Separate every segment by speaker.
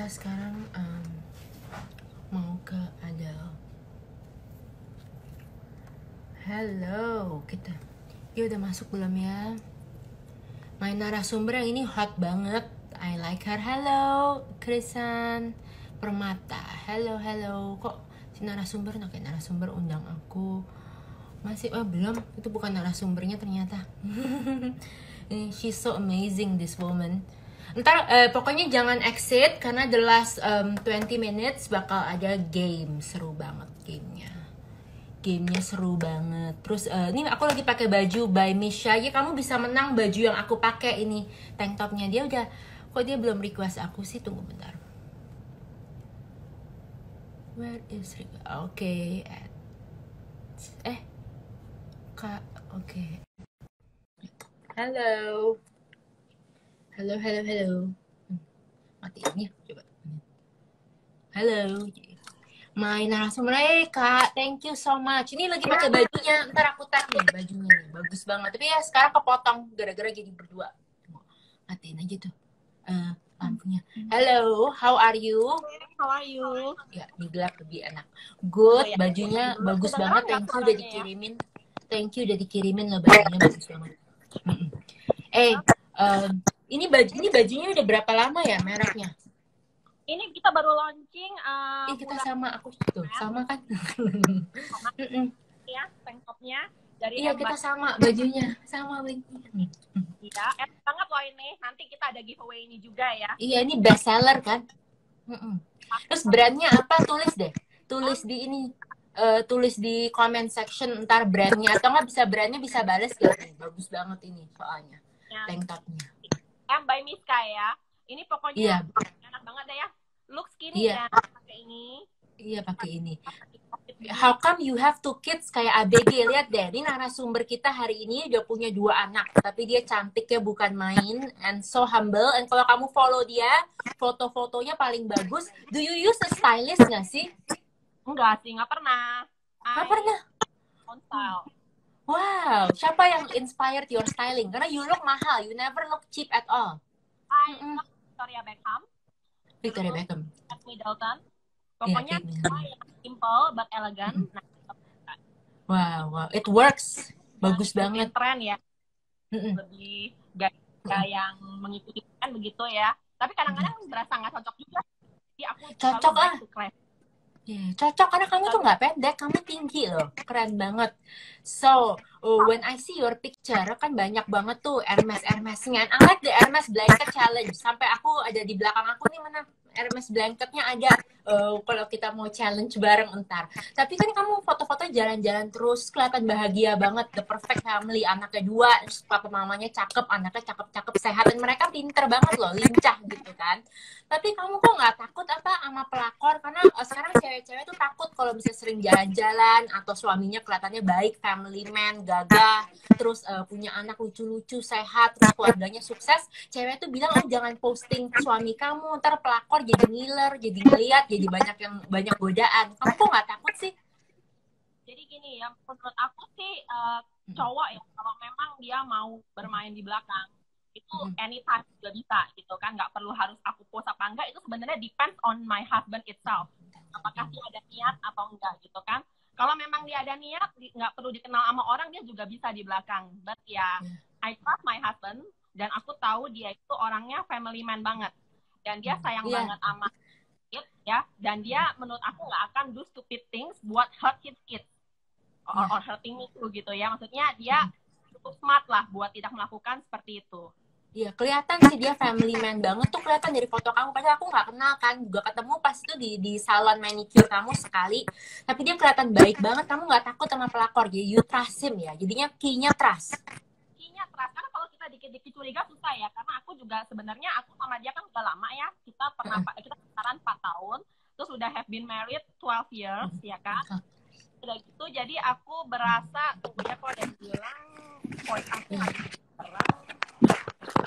Speaker 1: kita sekarang mau ke Adele. Hello, dia udah masuk belum ya? Main narasumber yang ini hot banget. I like her. Hello, Krisan Permata. Hello. Kok si narasumber kayak narasumber undang aku? Masih belum. Itu bukan narasumbernya ternyata. She's so amazing, this woman. Ntar pokoknya jangan exit karena the last 20 minutes bakal ada game. Seru banget gamenya seru banget. Terus ini aku lagi pakai baju by Misha. Ya kamu bisa menang baju yang aku pakai ini, tank topnya. Dia udah, kok dia belum request aku sih? Tunggu bentar. Where is Oke. Kak, oke. Halo. Matiin ya, coba. Halo. Main narasumber, Kak, thank you so much. Ini lagi pakai bajunya, ntar aku tag nih bajunya nih, bagus banget. Tapi ya sekarang kepotong gara-gara jadi berdua. Matiin aja tuh lampunya. Hello, how are you?
Speaker 2: How are you?
Speaker 1: Ya, digelap lebih enak. Good, bajunya bagus banget. Thank you udah dikirimin. Thank you udah dikirimin loh, bajunya bagus banget. Ini bajunya udah berapa lama ya mereknya?
Speaker 2: Ini kita baru launching.
Speaker 1: Kita sama aku tuh, sama kan?
Speaker 2: Ya, tank topnya dari
Speaker 1: kita sama bajunya, sama bajunya.
Speaker 2: Iya, enak banget loh ini. Nanti kita ada giveaway ini juga ya.
Speaker 1: Iya, ini best seller kan? Terus brandnya apa? Tulis di ini. Tulis di comment section ntar brandnya, atau nggak brandnya bisa bales gak? Bagus banget ini soalnya tank topnya.
Speaker 2: By Miska ya. Ini pokoknya enak banget deh ya. Look skinny ya pakai ini.
Speaker 1: Iya, pakai ini. How come you have 2 kids kayak ABG? Lihat deh, ini narasumber kita hari ini udah punya 2 anak, tapi dia cantiknya bukan main, and so humble. And kalau kamu follow dia, foto-fotonya paling bagus. Do you use a stylist nggak sih?
Speaker 2: Enggak sih, nggak pernah.
Speaker 1: Nggak pernah?
Speaker 2: On style.
Speaker 1: Wow, siapa yang inspired your styling? Karena you look mahal, you never look cheap at all.
Speaker 2: Victoria Beckham. Kate Middleton. Pokoknya yang simple but elegant.
Speaker 1: Wow, it works. Bagus banget.
Speaker 2: Tren ya. Lebih gaya yang mengikuti tren begitu ya. Tapi kadang-kadang berasa nggak cocok juga. Jadi aku
Speaker 1: cocok lah. Cocok karena kamu tuh nggak pendek, kamu tinggi loh, keren banget. So when I see your picture kan banyak banget tuh Hermes-nya. I like the Hermes blanket challenge. Sampai aku ada di belakang aku nih, mana Hermes blanketnya ada. Kalau kita mau challenge bareng entar. Tapi kan kamu foto-foto jalan-jalan terus, kelihatan bahagia banget, the perfect family. Anaknya 2, papa mamanya cakep, anaknya cakep-cakep, sehat, dan mereka pinter banget loh, lincah gitu kan. Tapi kamu kok nggak takut sama pelakor? Karena sekarang cewek-cewek tuh takut kalau bisa sering jalan-jalan atau suaminya kelihatannya baik, family man, gagah, terus punya anak lucu-lucu, sehat, terus keluarganya sukses. Cewek tuh bilang, jangan posting suami kamu, ntar pelakor jadi ngiler, jadi ngeliat, jadi banyak godaan. Kamu kok nggak takut sih?
Speaker 2: Jadi gini ya, menurut aku sih cowok ya, kalau memang dia mau bermain di belakang itu anytime juga bisa gitu kan, nggak perlu harus aku post apa enggak, itu sebenarnya depends on my husband itself, apakah dia ada niat atau enggak gitu kan. Kalau memang dia ada niat, nggak perlu dikenal sama orang, dia juga bisa di belakang. But ya, I trust my husband, dan aku tahu dia itu orangnya family man banget, dan dia sayang banget sama kids ya, dan dia menurut aku nggak akan do stupid things buat hurt his kids or hurting me too gitu ya. Maksudnya dia cukup smart lah buat tidak melakukan seperti itu.
Speaker 1: Iya, kelihatan sih dia family man banget tuh, kelihatan dari foto kamu. Padahal aku nggak kenal kan, juga ketemu pas itu di salon manicure kamu sekali. Tapi dia kelihatan baik banget, kamu nggak takut sama pelakor. Jadi you trust him ya, jadinya key-nya trust.
Speaker 2: Key-nya trust, karena kalau kita dikit-dikit curiga susah ya. Karena aku juga sebenarnya, aku sama dia kan udah lama ya. Kita pacaran 4 tahun, terus udah have been married 12 years, ya kan. Udah gitu, jadi aku berasa, ya kok ada bilang, point aku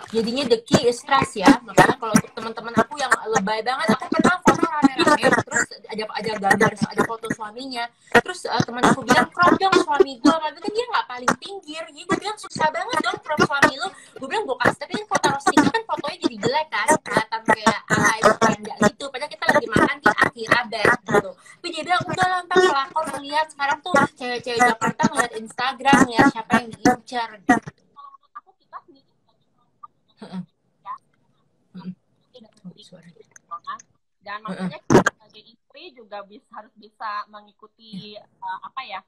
Speaker 1: jadinya the key is trust ya. Makanya kalau untuk teman-teman aku yang lebay banget, aku pernah foto rame-rame, terus ada gambar, ada foto suaminya, terus teman aku bilang, crop dong suami gue, tapi kan dia nggak paling pinggir. Jadi gue bilang, susah banget dong crop suami lu. Gue bilang, gue kasih, tapi kan foto roasting kan fotonya jadi jelek kan, kelihatan kayak alay bercanda gitu. cewek-cewek Jakarta ngeliat Instagram, ngeliat siapa yang diincar gitu.
Speaker 2: Kalau menurut aku kita sendiri
Speaker 1: Heeh.
Speaker 2: ya
Speaker 1: Heeh.
Speaker 2: tidak
Speaker 1: Oh, suaranya.
Speaker 2: kan. Dan
Speaker 1: Heeh.
Speaker 2: maksudnya kita sebagai istri juga harus bisa mengikuti apa ya,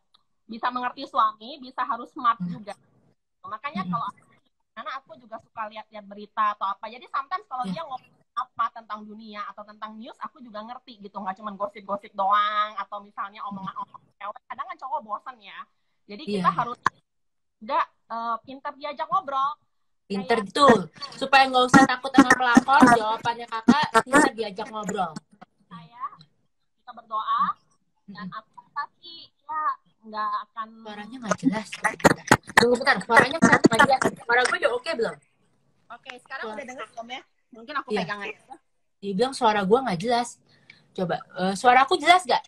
Speaker 2: bisa mengerti suami, bisa harus smart juga. Makanya kalau karena aku juga suka lihat-lihat berita atau apa, jadi sometimes kalau dia ngomong apa tentang dunia atau tentang news, aku juga ngerti gitu, nggak cuma gosip-gosip doang atau misalnya omongan-omongan cewek. Kadang kan cowok bosan ya, jadi kita harus juga pintar diajak ngobrol.
Speaker 1: Pinter gitu, supaya nggak usah takut sama pelakor. Jawabannya kakak, pinter diajak ngobrol.
Speaker 2: Kita berdoa, dan aku pasti ya nggak akan.
Speaker 1: Suaranya nggak jelas. Tunggu bentar, suaranya nggak jelas. Suara gue udah oke belum?
Speaker 2: Oke, sekarang udah dengar belum ya? Mungkin aku pegang aja.
Speaker 1: Dia bilang suara gue nggak jelas. Coba, suara aku jelas nggak?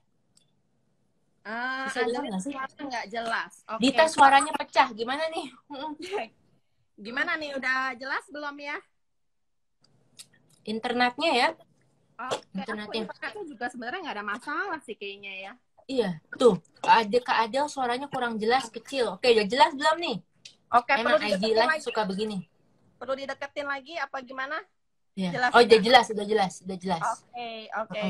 Speaker 1: Bisa dengar nggak sih?
Speaker 2: Nggak jelas.
Speaker 1: Okay. Dita suaranya pecah, gimana nih?
Speaker 2: Gimana nih, udah jelas belum ya?
Speaker 1: Internetnya ya?
Speaker 2: Internetnya juga sebenarnya nggak ada masalah sih kayaknya ya.
Speaker 1: Iya, tuh Kak Adel suaranya kurang jelas, kecil. Oke, udah jelas belum nih?
Speaker 2: Oke,
Speaker 1: emang IG Live suka begini.
Speaker 2: Perlu dideketin lagi apa gimana?
Speaker 1: Ya. Jelas, udah jelas.
Speaker 2: Oke.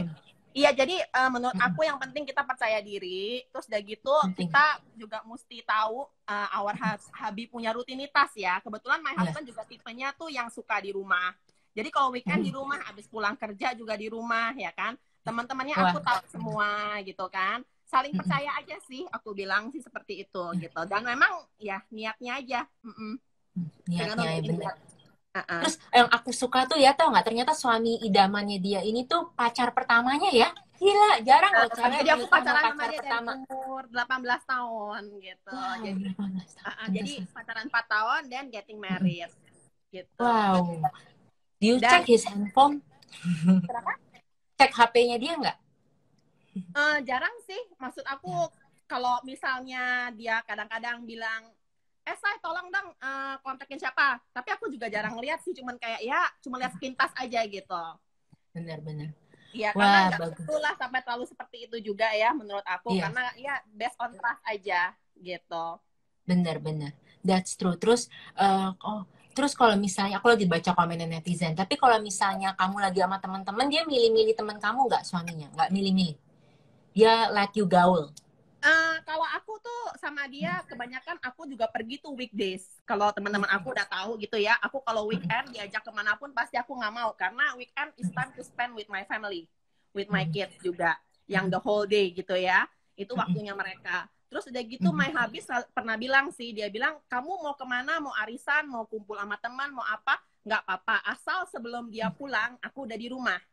Speaker 2: Iya, jadi menurut aku yang penting kita percaya diri, terus udah gitu kita juga mesti tahu our hubby punya rutinitas ya. Kebetulan my husband juga tipenya tuh yang suka di rumah. Jadi kalau weekend di rumah, abis pulang kerja juga di rumah ya kan. Teman-temannya aku tahu semua gitu kan. Saling percaya aja sih, aku bilang sih seperti itu gitu. Dan memang ya niatnya aja.
Speaker 1: Niatnya ya benar. Terus yang aku suka tuh ya, tau nggak, ternyata suami idamannya dia ini tuh pacar pertamanya ya. Gila, jarang loh cewek.
Speaker 2: Jadi aku pacaran sama dia dari umur 18 tahun gitu. Wow, jadi 18 tahun. Jadi pacaran 4 tahun dan getting married gitu.
Speaker 1: Wow. Do you check his handphone?
Speaker 2: Kenapa?
Speaker 1: Cek HP-nya dia nggak?
Speaker 2: Jarang sih. Maksud aku kalau misalnya dia kadang-kadang bilang, saya tolong dong kontakin siapa. Tapi aku juga jarang lihat sih, cuma lihat sepintas aja gitu.
Speaker 1: Benar-benar.
Speaker 2: Iya, karena nggak perlu lah sampai terlalu seperti itu juga ya menurut aku. Karena ya based on trust aja gitu.
Speaker 1: Benar-benar. That's true. Terus, terus kalau misalnya, aku lagi baca komen netizen, tapi kalau misalnya kamu lagi sama teman-teman, dia milih-milih teman kamu nggak, suaminya? Nggak milih-milih? Dia let you gaul?
Speaker 2: Kalau aku tuh sama dia kebanyakan aku juga pergi tuh weekdays. Kalau teman-teman aku udah tahu gitu ya, aku kalau weekend diajak kemanapun pasti aku nggak mau, karena weekend is time to spend with my family, with my kids juga, yang the whole day gitu ya, itu waktunya mereka. Terus udah gitu my hubby pernah bilang sih, dia bilang kamu mau kemana, mau arisan, mau kumpul sama teman, mau apa, nggak apa-apa, asal sebelum dia pulang aku udah di rumah.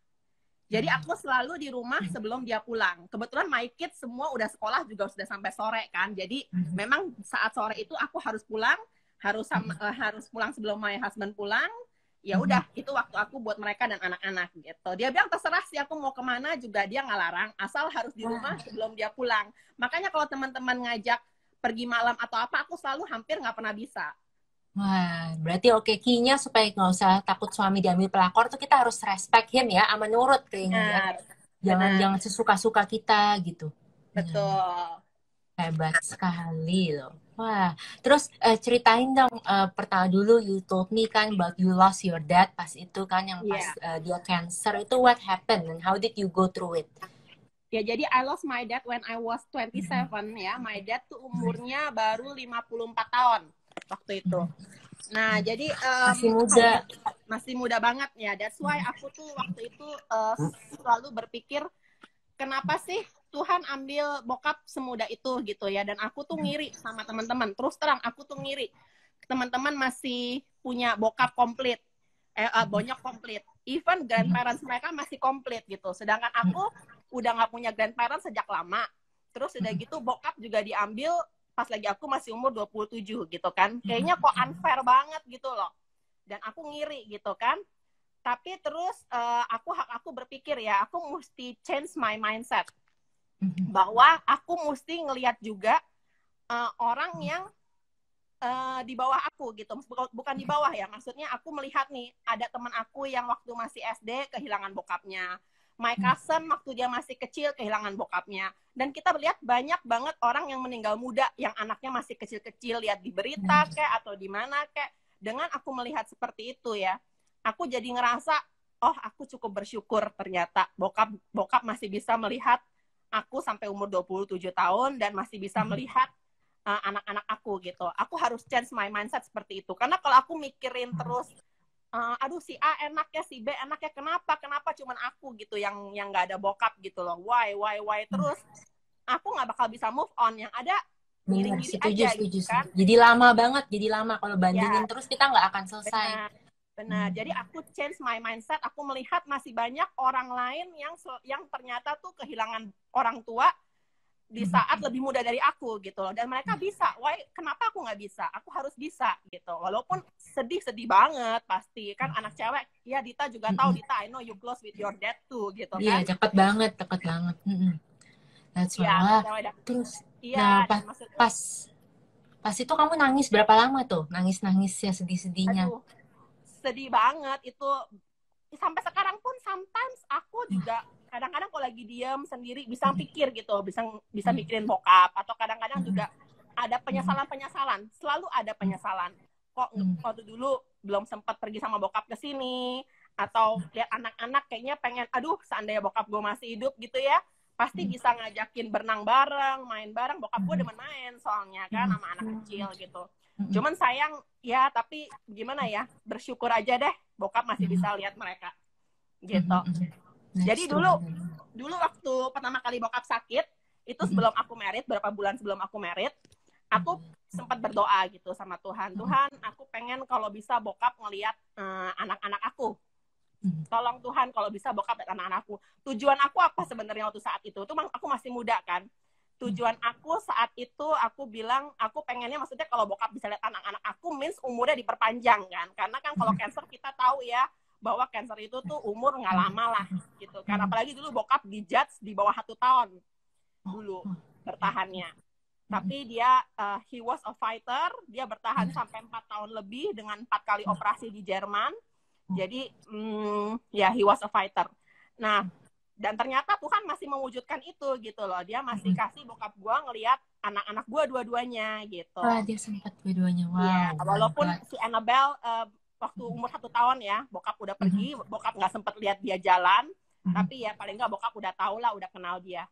Speaker 2: Jadi aku selalu di rumah sebelum dia pulang. Kebetulan my kids semua udah sekolah juga sudah sampai sore kan. Jadi memang saat sore itu aku harus pulang, harus pulang sebelum my husband pulang. Ya udah, itu waktu aku buat mereka dan anak-anak gitu. Dia bilang terserah sih aku mau kemana juga dia nggak larang, asal harus di rumah sebelum dia pulang. Makanya kalau teman-teman ngajak pergi malam atau apa, aku selalu hampir nggak pernah bisa.
Speaker 1: Wah, berarti key-nya supaya nggak usah takut suami diambil pelakor tuh kita harus respect him ya, sama nurut kayaknya ya. Jangan sesuka-suka kita gitu.
Speaker 2: Betul.
Speaker 1: Hebat sekali loh. Wah, terus ceritain dong, pertama dulu you told me kan about you lost your dad pas itu kan, yang pas dia cancer itu, what happened and how did you go through it?
Speaker 2: Ya, jadi I lost my dad when I was 27 ya. My dad tuh umurnya baru 54 tahun waktu itu. Nah, jadi masih muda banget ya. That's why aku tuh waktu itu selalu berpikir, kenapa sih Tuhan ambil bokap semuda itu gitu ya. Dan aku tuh ngiri sama teman-teman. Terus terang, aku tuh ngiri. Teman-teman masih punya bokap komplit. Bonyok komplit. Even grandparents mereka masih komplit gitu. Sedangkan aku udah nggak punya grandparents sejak lama. Terus udah gitu bokap juga diambil pas lagi aku masih umur 27 gitu kan. Kayaknya kok unfair banget gitu loh. Dan aku ngiri gitu kan. Tapi terus aku berpikir ya, aku mesti change my mindset. Bahwa aku mesti ngelihat juga orang yang di bawah aku gitu. Bukan di bawah ya, maksudnya aku melihat nih, ada teman aku yang waktu masih SD kehilangan bokapnya. my cousin waktu dia masih kecil kehilangan bokapnya. Dan kita lihat banyak banget orang yang meninggal muda yang anaknya masih kecil-kecil, lihat di berita kayak atau di mana kayak. Dengan aku melihat seperti itu ya, aku jadi ngerasa, oh aku cukup bersyukur ternyata bokap masih bisa melihat aku sampai umur 27 tahun dan masih bisa melihat anak-anak aku gitu. Aku harus change my mindset seperti itu. Karena kalau aku mikirin terus, aduh si A enaknya, si B enaknya, kenapa cuman aku gitu yang nggak ada bokap gitu loh. Why terus aku nggak bakal bisa move on. Yang ada
Speaker 1: Bener,
Speaker 2: ngiri-ngiri aja
Speaker 1: setuju.
Speaker 2: gitu kan.
Speaker 1: Jadi lama banget, kalau bandingin
Speaker 2: Ya,
Speaker 1: terus kita nggak akan selesai.
Speaker 2: benar. Jadi aku change my mindset. Aku melihat masih banyak orang lain yang ternyata tuh kehilangan orang tua di saat lebih muda dari aku gitu loh. Dan mereka bisa. Why? Kenapa aku nggak bisa? Aku harus bisa gitu. Walaupun sedih banget pasti. Kan anak cewek, ya Dita juga tahu, Dita, I know you close with your dad too gitu kan.
Speaker 1: Iya, deket banget. That's why.
Speaker 2: Iya,
Speaker 1: Wah,
Speaker 2: cewek.
Speaker 1: terus,
Speaker 2: Iya, dan maksudnya,
Speaker 1: pas itu kamu nangis berapa lama tuh? Nangis ya sedih-sedihnya.
Speaker 2: aduh, sedih banget itu. Sampai sekarang pun sometimes aku juga kadang-kadang kalau lagi diem sendiri bisa pikir gitu, bisa mikirin bokap, atau kadang-kadang juga ada penyesalan, selalu ada penyesalan. Kok waktu dulu belum sempat pergi sama bokap ke sini, atau lihat anak-anak kayaknya pengen, aduh seandainya bokap gue masih hidup gitu ya, pasti bisa ngajakin berenang bareng, main bareng. Bokap gue demen main soalnya kan sama anak kecil gitu. Cuman sayang ya, tapi gimana ya, bersyukur aja deh bokap masih bisa lihat mereka gitu. Jadi dulu waktu pertama kali bokap sakit itu sebelum aku married, berapa bulan sebelum aku married, aku sempat berdoa gitu sama Tuhan, aku pengen kalau bisa bokap ngelihat anak-anak aku. Tolong Tuhan kalau bisa bokap lihat anak-anakku. Tujuan aku apa sebenarnya waktu saat itu? Tuh aku masih muda kan. Tujuan aku saat itu, aku bilang, aku pengennya maksudnya kalau bokap bisa lihat anak-anak aku, means umurnya diperpanjang kan. Karena kan kalau cancer kita tahu ya, bahwa cancer itu tuh umur nggak lama lah gitu. Karena apalagi dulu bokap dijudge di bawah 1 tahun dulu bertahannya. Tapi dia, he was a fighter, dia bertahan sampai 4 tahun lebih dengan 4 kali operasi di Jerman. Jadi, ya he was a fighter. Nah, dan ternyata Tuhan masih mewujudkan itu gitu loh. Dia masih kasih bokap gue ngelihat anak-anak gue dua-duanya gitu.
Speaker 1: Wah, dia sempat dua-duanya. Wow.
Speaker 2: Iya, walaupun si Annabelle waktu umur 1 tahun ya, bokap udah pergi, bokap nggak sempat lihat dia jalan, tapi ya paling nggak bokap udah tahu lah, udah kenal dia.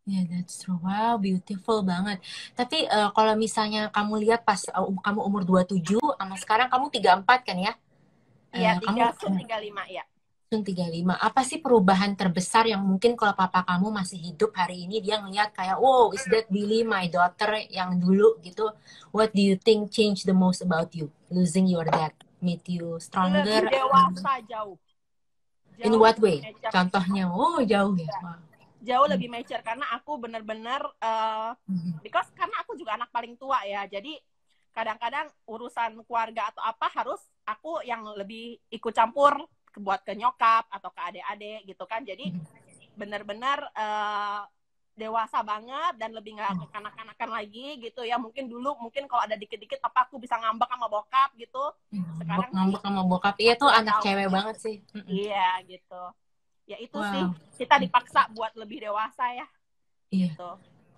Speaker 1: Yeah, that's true. Wow, beautiful banget. Tapi kalau misalnya kamu lihat pas kamu umur 27 sama sekarang kamu 34 kan ya?
Speaker 2: Iya,
Speaker 1: kamu
Speaker 2: 35 ya.
Speaker 1: 35. Apa sih perubahan terbesar yang mungkin kalau papa kamu masih hidup hari ini dia ngeliat kayak, wow, is that really my daughter yang dulu gitu? What do you think changed the most about you? Losing your dad made you stronger?
Speaker 2: Lebih dewasa jauh.
Speaker 1: In what way? Contohnya, jauh ya. Wow.
Speaker 2: Jauh lebih mature karena aku bener-bener because karena aku juga anak paling tua ya, jadi kadang-kadang urusan keluarga atau apa harus aku yang lebih ikut campur buat ke nyokap atau ke adik-adik gitu kan. Jadi bener-bener dewasa banget dan lebih nggak kekanak-kanakan lagi gitu ya. Mungkin kalau ada dikit-dikit apa aku bisa ngambek sama bokap gitu. Sekarang
Speaker 1: ngambek sama bokap, iya tuh anak cewek banget sih.
Speaker 2: Iya gitu. Ya itu sih, kita dipaksa buat lebih dewasa ya.
Speaker 1: Iya. Gitu.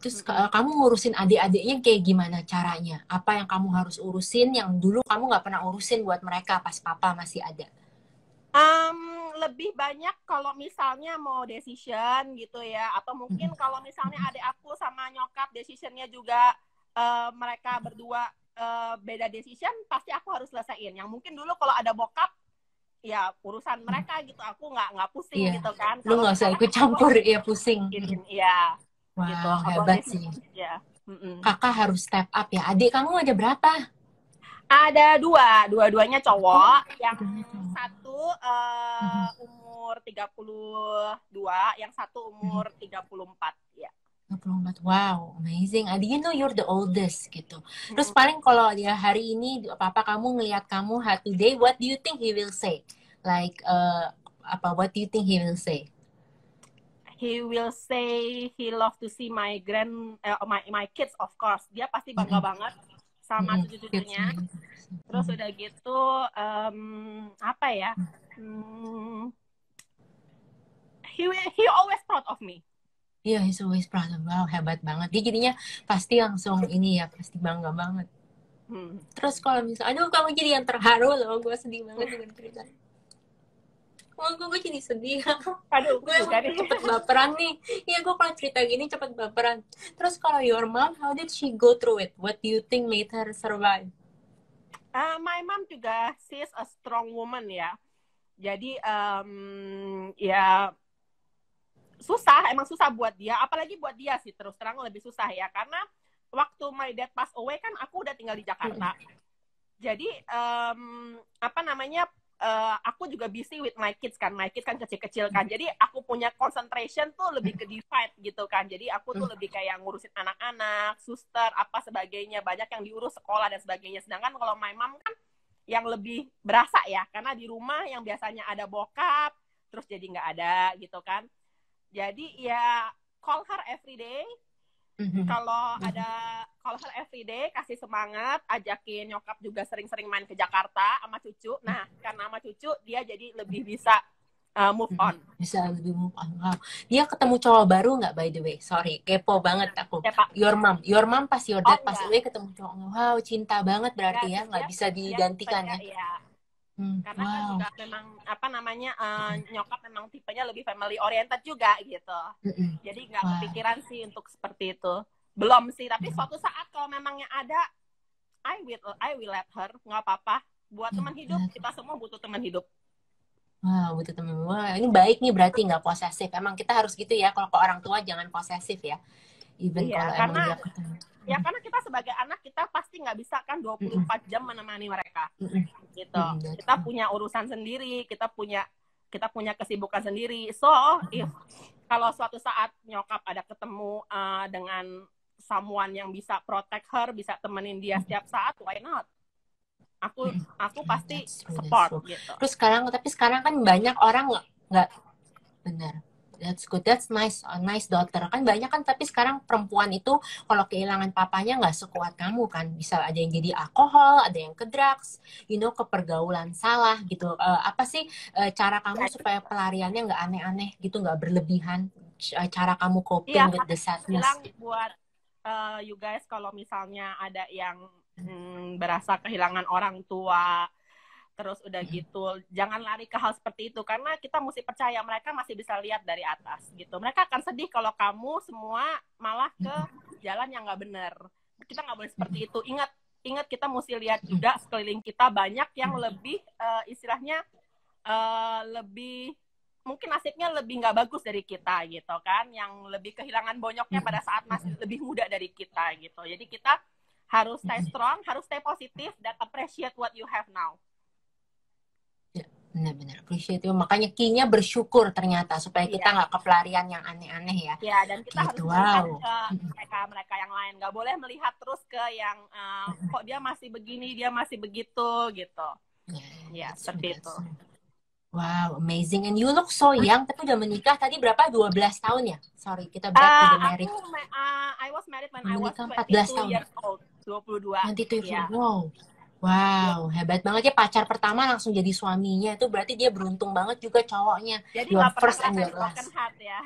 Speaker 1: Terus kamu ngurusin adik-adiknya kayak gimana caranya? Apa yang kamu harus urusin yang dulu kamu nggak pernah urusin buat mereka pas papa masih ada?
Speaker 2: Lebih banyak kalau misalnya mau decision gitu ya, atau mungkin kalau misalnya adik aku sama nyokap decisionnya juga mereka berdua beda decision, pasti aku harus selesaiin. Yang mungkin dulu kalau ada bokap ya urusan mereka gitu, aku nggak pusing gitu kan.
Speaker 1: Lu nggak usah ikut campur, ya pusing.
Speaker 2: Iya.
Speaker 1: Wow,
Speaker 2: gitu.
Speaker 1: Hebat sih.
Speaker 2: Ya.
Speaker 1: Kakak harus step up ya. Adik kamu ada berapa?
Speaker 2: Ada dua-duanya cowok. Yang satu umur 32, yang satu umur 34 ya.
Speaker 1: 34. Wow, amazing. I didn't know you're the oldest gitu. Terus paling kalau dia hari ini papa kamu ngelihat kamu today, what do you think he will say? Like what do you think he will say?
Speaker 2: He will say he love to see my my kids, of course. Dia pasti bangga banget sama cucu-cucunya. Terus udah gitu apa ya? he always proud of me.
Speaker 1: Iya, he's always proud. Wow, hebat banget. Dia jadinya pasti langsung ini ya, pasti bangga banget. Terus kalau misalnya, aduh kamu jadi yang terharu loh, gue sedih banget dengan cerita. Oh, gue jadi sedih.
Speaker 2: Aduh,
Speaker 1: gue cepet baperan nih. Iya, gue kalau cerita gini cepet baperan. Terus kalau your mom, how did she go through it? What do you think made her survive?
Speaker 2: My mom juga, she's a strong woman ya. Jadi ya emang susah buat dia. Apalagi buat dia sih, terus terang lebih susah ya. Karena waktu my dad pass away kan aku udah tinggal di Jakarta. Jadi aku juga busy with my kids kan kecil-kecil kan. Jadi aku punya concentration tuh lebih ke divide gitu kan. Jadi aku tuh lebih kayak ngurusin anak-anak, suster, apa sebagainya. Banyak yang diurus sekolah dan sebagainya. Sedangkan kalau my mom kan yang lebih berasa ya. Karena di rumah yang biasanya ada bokap, terus jadi nggak ada gitu kan. Jadi ya call her every day. Kalau ada call her every day, kasih semangat, ajakin nyokap juga sering-sering main ke Jakarta sama cucu. Nah, karena sama cucu dia jadi lebih bisa move on.
Speaker 1: Bisa lebih move on. Wow. Dia ketemu cowok baru nggak, by the way? Sorry, kepo banget aku.
Speaker 2: Siapa?
Speaker 1: Your mom pas your dad pas away ketemu cowok. Wow, cinta banget berarti ya, nggak bisa digantikan ya.
Speaker 2: Karena kan juga memang nyokap memang tipenya lebih family oriented juga gitu. Jadi nggak kepikiran sih untuk seperti itu. Belum sih, tapi suatu saat kalau memangnya ada, I will let her, nggak apa-apa. Buat teman hidup, kita semua butuh teman hidup.
Speaker 1: Wow, butuh teman. Wah, ini baik nih berarti nggak posesif. Emang kita harus gitu ya, kalau ke orang tua jangan posesif ya. Even kalau emang dia ketemu.
Speaker 2: Ya karena kita sebagai anak kita pasti nggak bisa kan 24 jam menemani mereka gitu. Kita punya urusan sendiri, kita punya kesibukan sendiri. So if kalau suatu saat nyokap ada ketemu dengan someone yang bisa protect her, bisa temenin dia setiap saat, why not? Aku pasti support gitu.
Speaker 1: Terus sekarang kan banyak orang nggak benar. That's good, that's nice, nice daughter. Kan banyak kan, tapi sekarang perempuan itu kalau kehilangan papanya nggak sekuat kamu kan. Bisa ada yang jadi alkohol, ada yang ke drugs, ke pergaulan salah gitu. Apa sih cara kamu supaya pelariannya nggak aneh-aneh gitu, nggak berlebihan? Cara kamu coping with the sadness?
Speaker 2: Bilang buat you guys kalau misalnya ada yang berasa kehilangan orang tua, terus udah gitu, jangan lari ke hal seperti itu, karena kita mesti percaya mereka masih bisa lihat dari atas gitu. Mereka akan sedih kalau kamu semua malah ke jalan yang nggak benar. Kita nggak boleh seperti itu. Ingat kita mesti lihat juga sekeliling kita banyak yang lebih istilahnya lebih mungkin nasibnya lebih nggak bagus dari kita gitu kan, yang lebih kehilangan bonyoknya pada saat masih lebih muda dari kita gitu. Jadi kita harus stay strong, harus stay positif, dan appreciate what you have now.
Speaker 1: Benar-benar appreciate itu. Makanya key-nya bersyukur ternyata, supaya kita nggak ke pelarian yang aneh-aneh ya.
Speaker 2: Ya, dan kita harus melihat ke mereka yang lain. Nggak boleh melihat terus ke yang kok dia masih begini, dia masih begitu gitu. Ya, seperti itu.
Speaker 1: Wow, amazing. And you look so young, tapi udah menikah tadi berapa? 12 tahun ya? Sorry, kita back to the married.
Speaker 2: I was married when I was
Speaker 1: 22
Speaker 2: years old. 22.
Speaker 1: 22 years old. Wow, hebat banget ya, pacar pertama langsung jadi suaminya. Itu berarti dia beruntung banget juga cowoknya.
Speaker 2: Jadi
Speaker 1: your
Speaker 2: gak
Speaker 1: first and your last. Broken heart ya.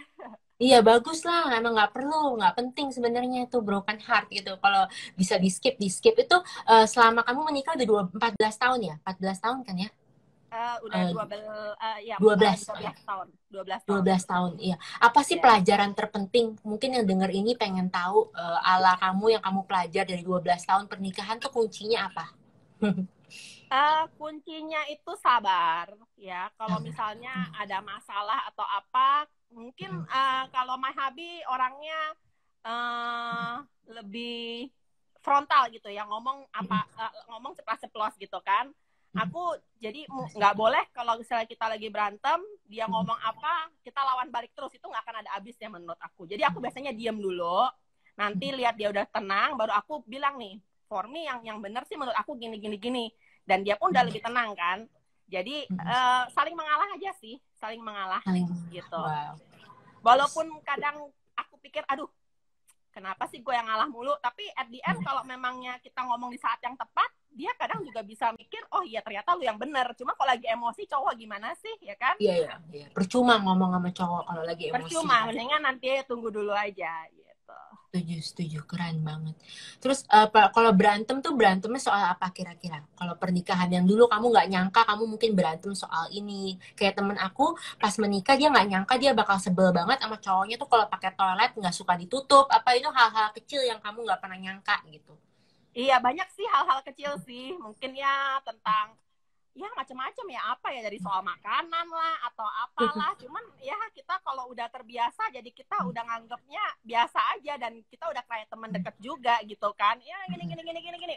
Speaker 1: Iya, bagus lah. Emang nggak perlu, nggak penting sebenarnya itu broken heart gitu. Kalau bisa di skip itu selama kamu menikah udah 14 tahun ya? 14 tahun kan ya?
Speaker 2: Udah
Speaker 1: 12
Speaker 2: tahun.
Speaker 1: 12 tahun, iya. Apa sih pelajaran terpenting? Mungkin yang denger ini pengen tahu ala kamu yang kamu pelajar dari 12 tahun pernikahan tuh kuncinya apa?
Speaker 2: Kuncinya itu sabar ya. Kalau misalnya ada masalah atau apa, mungkin kalau my hubby orangnya lebih frontal gitu ya, ngomong ceplas-ceplos gitu kan. Aku jadi nggak boleh kalau misalnya kita lagi berantem, dia ngomong apa, kita lawan balik terus, itu nggak akan ada habisnya menurut aku. Jadi aku biasanya diam dulu, nanti lihat dia udah tenang, baru aku bilang nih, for me yang benar sih menurut aku gini. Dan dia pun udah lebih tenang kan. Jadi saling mengalah aja sih, saling mengalah gitu. Wow. Walaupun kadang aku pikir, aduh, kenapa sih gue yang ngalah mulu? Tapi at the end kalau memangnya kita ngomong di saat yang tepat, dia kadang juga bisa mikir, oh iya ternyata lu yang bener. Cuma kalau lagi emosi cowok gimana sih, ya kan?
Speaker 1: Iya. Percuma ngomong sama cowok kalau lagi emosi.
Speaker 2: Percuma, mendingan nanti tunggu dulu aja gitu.
Speaker 1: Setuju, keren banget. Terus kalau berantem tuh berantemnya soal apa kira-kira? Kalau pernikahan yang dulu kamu nggak nyangka kamu mungkin berantem soal ini. Kayak temen aku pas menikah dia nggak nyangka dia bakal sebel banget sama cowoknya tuh kalau pakai toilet nggak suka ditutup. Apa itu hal-hal kecil yang kamu nggak pernah nyangka gitu?
Speaker 2: Iya, banyak sih hal-hal kecil sih. Mungkin ya tentang ya macam-macam ya, apa ya, dari soal makanan lah atau apalah. Cuman ya kita kalau udah terbiasa jadi kita udah nganggapnya biasa aja, dan kita udah kayak teman deket juga gitu kan. Ya gini.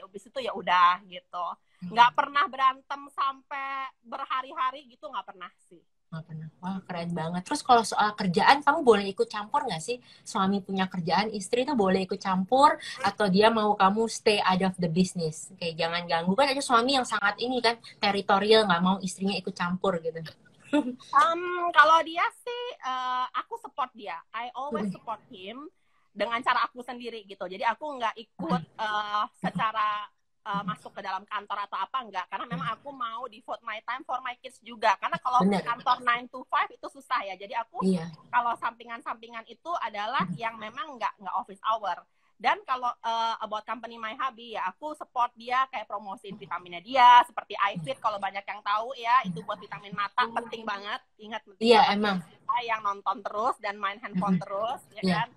Speaker 2: Habis itu ya udah gitu. Nggak pernah berantem sampai berhari-hari gitu, nggak pernah sih.
Speaker 1: Nggak pernah. Wah, keren banget. Terus kalau soal kerjaan, kamu boleh ikut campur nggak sih? Suami punya kerjaan, istri tuh boleh ikut campur, atau dia mau kamu stay out of the business? Kayak jangan ganggu. Kan ada suami yang sangat ini kan, teritorial, nggak mau istrinya ikut campur gitu.
Speaker 2: Kalau dia sih, aku support dia. I always support him dengan cara aku sendiri gitu. Jadi aku nggak ikut secara masuk ke dalam kantor atau apa, enggak, karena memang aku mau devote my time for my kids juga, karena kalau
Speaker 1: Bener.
Speaker 2: kantor 9 to 5 itu susah ya. Jadi aku kalau sampingan-sampingan itu adalah yang memang nggak office hour. Dan kalau about company My Hubby ya, aku support dia kayak promosiin vitaminnya dia, seperti iFit, kalau banyak yang tahu ya, itu buat vitamin mata, penting banget. Ingat, penting banget.
Speaker 1: Emang.
Speaker 2: Yang nonton terus dan main handphone terus, ya kan?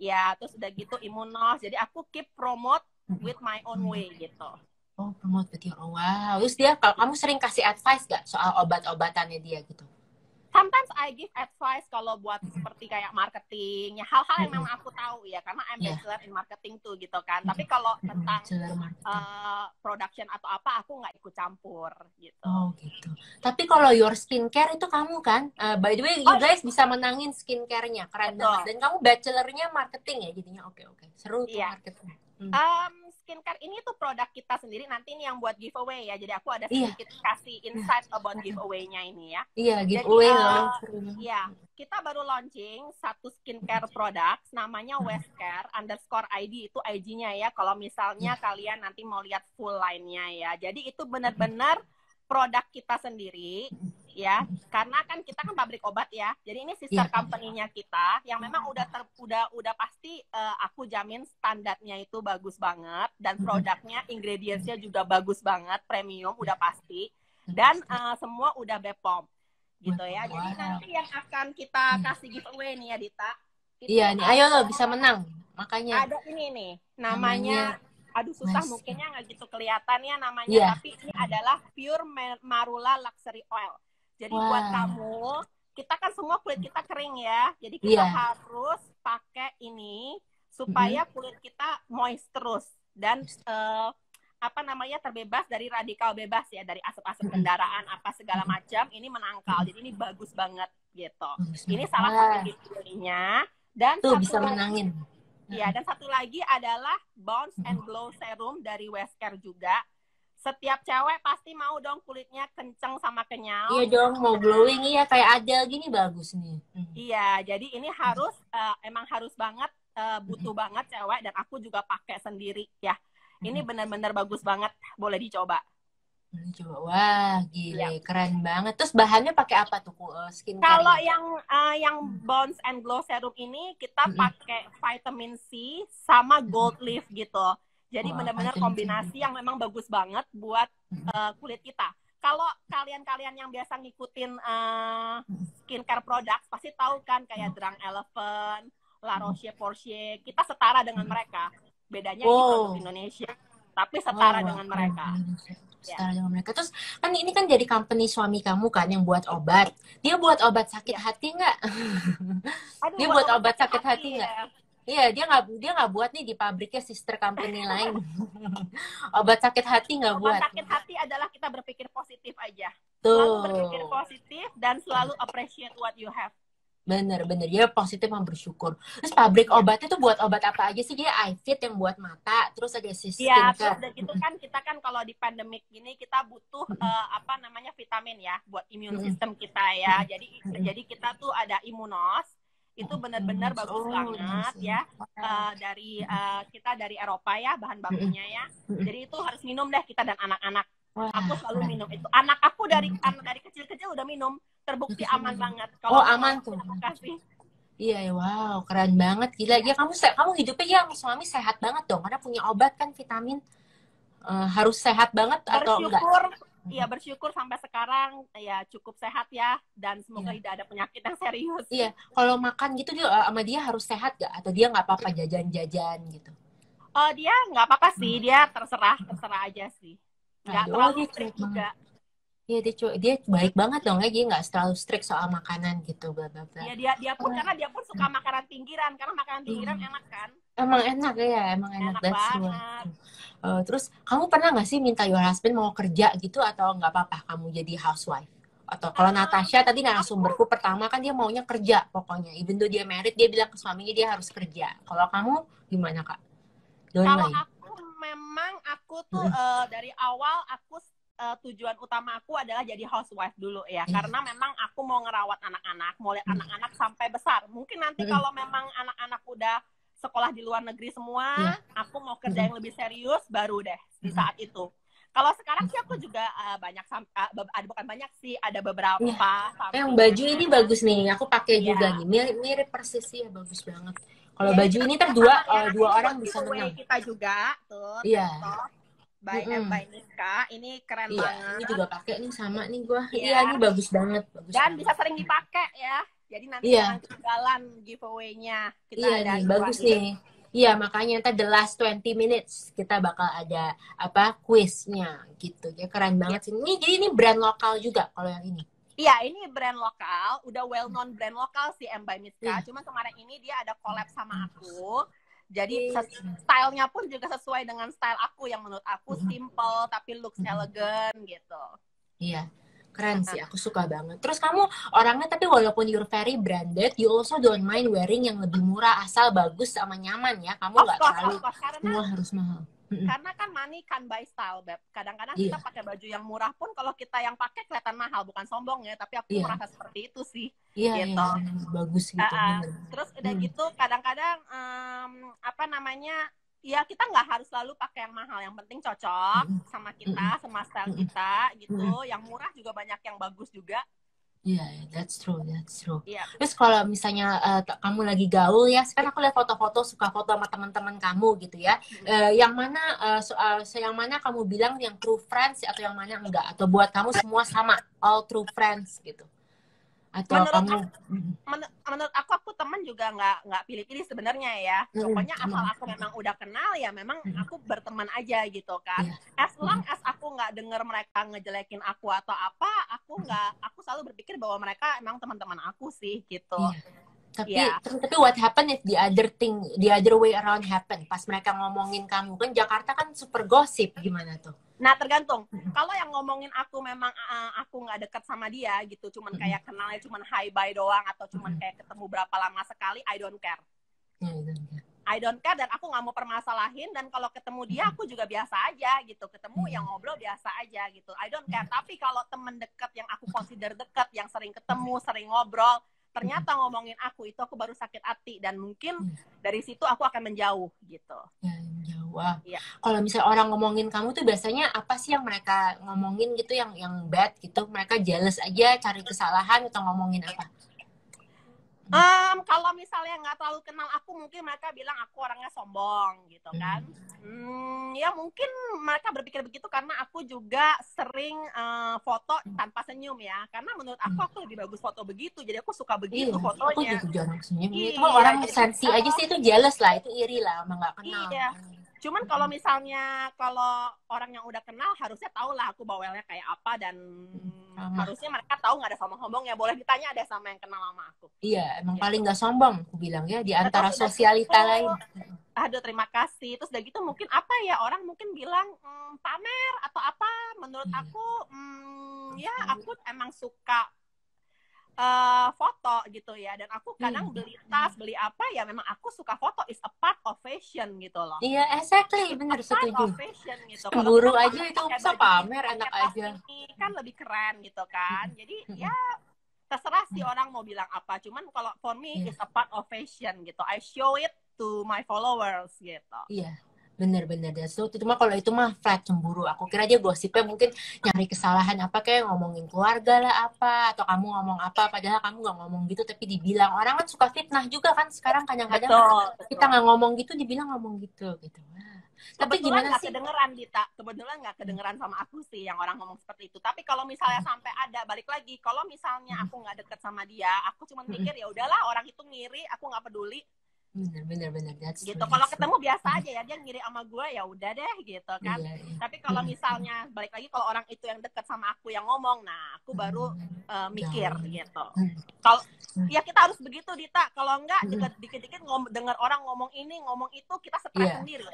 Speaker 2: Ya, terus udah gitu Imunos. Jadi aku keep promote with my own way gitu.
Speaker 1: Oh, promote with your own. Wow. Terus dia, kalau kamu sering kasih advice gak soal obat-obatannya dia gitu?
Speaker 2: Sometimes I give advice kalau buat seperti kayak marketing, ya hal-hal yang memang aku tahu ya, karena I'm bachelor in marketing tuh gitu kan. Tapi kalau tentang production atau apa, aku nggak ikut campur gitu.
Speaker 1: Oh gitu. Tapi kalau your skincare itu kamu kan, by the way, you guys bisa menangin skincare-nya, keren banget. Dan kamu bachelornya marketing ya, jadinya oke. Seru tuh marketing.
Speaker 2: Skincare ini tuh produk kita sendiri, nanti ini yang buat giveaway ya. Jadi aku ada sedikit kasih insight about giveaway-nya ini ya.
Speaker 1: Iya, giveaway loh.
Speaker 2: Iya, kita baru launching satu skincare produk namanya Westcare_ID, itu IG-nya ya. Kalau misalnya kalian nanti mau lihat full line-nya ya. Jadi itu benar-benar produk kita sendiri ya, karena kan kita kan pabrik obat ya. Jadi ini sister company-nya kita yang memang udah pasti aku jamin standarnya itu bagus banget, dan produknya ingredients-nya juga bagus banget, premium udah pasti, dan semua udah BPOM gitu ya. Jadi nanti yang akan kita kasih giveaway nih ya Dita.
Speaker 1: Iya nih, ayo lo bisa menang. Makanya
Speaker 2: ada ini nih namanya aduh susah mungkinnya nggak gitu kelihatan ya namanya, tapi ini adalah Pure Marula Luxury Oil. Jadi buat kamu, kita kan semua kulit kita kering ya, jadi kita harus pakai ini supaya kulit kita moist terus dan terbebas dari radikal bebas ya, dari asap-asap kendaraan apa segala macam. Ini menangkal, jadi ini bagus banget gitu. Ini salah satu giveaway-nya, dan
Speaker 1: tuh bisa menangin.
Speaker 2: Ya, dan satu lagi adalah Bounce and Glow Serum dari Westcare juga. Setiap cewek pasti mau dong kulitnya kenceng sama kenyal.
Speaker 1: Iya dong, mau glowing, iya kayak Adele gini bagus nih.
Speaker 2: Iya, jadi ini harus emang harus banget, butuh banget cewek, dan aku juga pakai sendiri ya. Ini benar-benar bagus banget, boleh dicoba.
Speaker 1: Coba, wah gile, keren banget. Terus bahannya pakai apa tuh skincare?
Speaker 2: Kalau yang Bounce and Glow Serum ini kita pakai vitamin C sama gold leaf gitu. Jadi benar-benar kombinasi yang memang bagus banget buat kulit kita. Kalau kalian-kalian yang biasa ngikutin skincare produk pasti tahu kan, kayak Drunk Elephant, La Roche-Posay, kita setara dengan mereka. Bedanya di produk Indonesia, tapi setara dengan mereka.
Speaker 1: Setara dengan mereka. Terus kan ini kan jadi company suami kamu kan yang buat obat. Dia buat obat sakit hati nggak? Dia buat obat sakit hati nggak? Iya, dia nggak buat nih di pabriknya sister company lain. Obat sakit hati nggak buat.
Speaker 2: Obat sakit hati adalah kita berpikir positif aja. Selalu berpikir positif dan selalu appreciate what you have.
Speaker 1: Bener, dia positif sama bersyukur. Terus pabrik obatnya tuh buat obat apa aja sih? Dia iFit yang buat mata, terus ada skincare.
Speaker 2: Iya, terus itu kan kita kan kalau di pandemik gini kita butuh vitamin ya buat imun sistem kita ya. Jadi kita tuh ada Imunos. itu benar-benar bagus banget ya. Kita dari Eropa ya bahan bakunya ya. Jadi itu harus minum deh kita dan anak-anak. Aku selalu minum itu. Anak aku dari kecil-kecil udah minum, terbukti aman banget.
Speaker 1: Kalau aman tuh.
Speaker 2: Aku kasih.
Speaker 1: Iya, wow, keren banget, gila. Ya kamu hidupnya ya suami sehat banget dong, karena punya obat kan vitamin. Harus sehat banget atau enggak?
Speaker 2: Iya, bersyukur sampai sekarang ya cukup sehat ya, dan semoga tidak ada penyakit yang serius.
Speaker 1: Iya, kalau makan gitu dia sama dia harus sehat gak? Atau dia nggak apa-apa jajan-jajan gitu?
Speaker 2: Dia nggak apa-apa sih, dia terserah aja sih. Nggak terlalu strict juga.
Speaker 1: Iya, dia baik banget dong ya, dia nggak terlalu strict soal makanan gitu, bla bla bla.
Speaker 2: Iya, dia pun karena dia pun suka makanan pinggiran, karena makanan pinggiran enak kan.
Speaker 1: Emang enak ya, emang enak
Speaker 2: banget.
Speaker 1: Terus kamu pernah nggak sih minta your husband mau kerja gitu, atau nggak apa-apa kamu jadi housewife? Atau kalau Natasha tadi narasumberku pertama kan dia maunya kerja pokoknya, even though dia married dia bilang ke suaminya dia harus kerja. Kalau kamu gimana Kak?
Speaker 2: Kalau aku tuh dari awal tujuan utama aku adalah jadi housewife dulu ya, karena memang aku mau ngerawat anak-anak, mau lihat anak-anak sampai besar. Mungkin nanti kalau memang anak-anak udah sekolah di luar negeri semua, aku mau kerja yang lebih serius baru deh di saat itu. Kalau sekarang sih aku juga bukan banyak sih, ada beberapa.
Speaker 1: Yang baju ini bagus nih, aku pakai juga nih, mirip persis ya, bagus banget. Kalau baju ini dua orang bisa menang.
Speaker 2: Kita juga tuh.
Speaker 1: Iya.
Speaker 2: By Niska, ini keren banget.
Speaker 1: Ini juga pakai nih sama nih gua. Iya, ini bagus banget.
Speaker 2: Dan bisa sering dipakai ya. Jadi nanti jangan ketinggalan giveaway-nya. Kita ada
Speaker 1: nih, bagus nih. Iya, makanya ntar the last 20 minutes kita bakal ada quiznya gitu. Ya keren banget sih. Jadi ini brand lokal juga kalau yang ini.
Speaker 2: Iya, ini brand lokal, udah well known brand lokal si M by Miska. Cuma kemarin ini dia ada collab sama aku. Jadi stylenya pun juga sesuai dengan style aku yang menurut aku simple tapi looks elegant gitu.
Speaker 1: Iya, keren sih, aku suka banget. Terus kamu orangnya tapi walaupun you're very branded, you also don't mind wearing yang lebih murah asal bagus sama nyaman ya. Kamu nggak terlalu semua harus mahal.
Speaker 2: Karena kan money can buy style, Beb. Kadang-kadang kita pakai baju yang murah pun kalau kita yang pakai kelihatan mahal, bukan sombong ya, tapi aku merasa seperti itu sih.
Speaker 1: Iya,
Speaker 2: gitu.
Speaker 1: Bagus gitu.
Speaker 2: Terus udah gitu kadang-kadang ya kita nggak harus selalu pakai yang mahal, yang penting cocok sama kita, sama style kita gitu. Yang murah juga banyak yang bagus juga.
Speaker 1: Iya, that's true. Yeah. Terus kalau misalnya kamu lagi gaul ya, sekarang aku lihat foto-foto, suka foto sama teman-teman kamu gitu ya. Yang mana kamu bilang yang true friends atau yang mana enggak? Atau buat kamu semua sama, all true friends gitu? Atau
Speaker 2: menurut aku teman juga nggak pilih-pilih sebenarnya ya. Pokoknya asal aku memang udah kenal ya, memang aku berteman aja gitu kan. As long as aku nggak dengar mereka ngejelekin aku atau apa, aku selalu berpikir bahwa mereka emang teman-teman aku sih gitu.
Speaker 1: Tapi what happen if the other way around happen? Pas mereka ngomongin kamu, kan Jakarta kan super gosip, gimana tuh?
Speaker 2: Nah, tergantung. Kalau yang ngomongin aku memang aku nggak dekat sama dia gitu, cuman kayak kenalnya cuman hi bye doang atau cuman kayak ketemu berapa lama sekali, I don't care. I don't care dan aku nggak mau permasalahin, dan kalau ketemu dia aku juga biasa aja gitu, ketemu yang ngobrol biasa aja gitu, I don't care. Tapi kalau temen dekat yang aku consider dekat, yang sering ketemu, sering ngobrol, ternyata ngomongin aku, itu aku baru sakit hati, dan mungkin dari situ aku akan menjauh gitu.
Speaker 1: Wah. Kalau misalnya orang ngomongin kamu tuh biasanya apa sih yang mereka ngomongin gitu, yang bad gitu? Mereka jealous aja, cari kesalahan, atau ngomongin apa?
Speaker 2: Kalau misalnya nggak terlalu kenal aku, mungkin mereka bilang aku orangnya sombong gitu kan. Ya mungkin mereka berpikir begitu karena aku juga sering foto tanpa senyum ya. Karena menurut aku lebih bagus foto begitu, jadi aku suka begitu fotonya.
Speaker 1: Aku juga jarang senyum. Itu orang sensi aja sih, itu jealous lah, itu iri lah, emang nggak kenal.
Speaker 2: Iya. Cuman kalau misalnya orang yang udah kenal, harusnya tahu lah aku bawelnya kayak apa, dan harusnya mereka tahu nggak ada sombong-sombong ya. Boleh ditanya deh sama yang kenal sama aku.
Speaker 1: Iya, emang paling nggak sombong aku bilang ya, di antara sosialita lain.
Speaker 2: Aduh, terima kasih. Terus udah gitu mungkin apa ya, orang mungkin bilang pamer atau apa. Menurut aku ya aku emang suka foto gitu ya, dan aku kadang beli tas, beli apa ya, memang aku suka foto, is a part of fashion gitu loh.
Speaker 1: Iya, exactly, bener, setuju.
Speaker 2: Gitu.
Speaker 1: Cemburu aja itu, bisa pamer, enak aja.
Speaker 2: Ini kan lebih keren gitu kan. Jadi ya terserah sih orang mau bilang apa. Cuman kalau for me it's a part of fashion gitu. I show it to my followers gitu.
Speaker 1: Iya, bener-bener. So, itu mah kalau itu mah flat cemburu. Aku kira dia gosipnya mungkin nyari kesalahan apa, kayak ngomongin keluarga lah apa, atau kamu ngomong apa, padahal kamu nggak ngomong gitu, tapi dibilang. Orang kan suka fitnah juga kan sekarang, kadang-kadang kita nggak ngomong gitu, dibilang ngomong gitu. Wah. Tapi
Speaker 2: Kebetulan
Speaker 1: gimana
Speaker 2: nggak
Speaker 1: sih?
Speaker 2: kedengeran Dita, kebetulan nggak kedengeran sama aku sih yang orang ngomong seperti itu. Tapi kalau misalnya sampai ada, balik lagi, kalau misalnya aku nggak deket sama dia, aku cuma pikir ya udahlah orang itu ngiri, aku nggak peduli.
Speaker 1: Bener.
Speaker 2: Gitu. Kalau ketemu biasa aja ya, dia ngiri sama gue ya udah deh gitu kan.
Speaker 1: Iya.
Speaker 2: Tapi kalau misalnya balik lagi, kalau orang itu yang deket sama aku yang ngomong, nah aku baru mikir gitu. Kalau ya kita harus begitu Dita, kalau enggak dikit-dikit dengar orang ngomong ini ngomong itu, kita stres sendiri.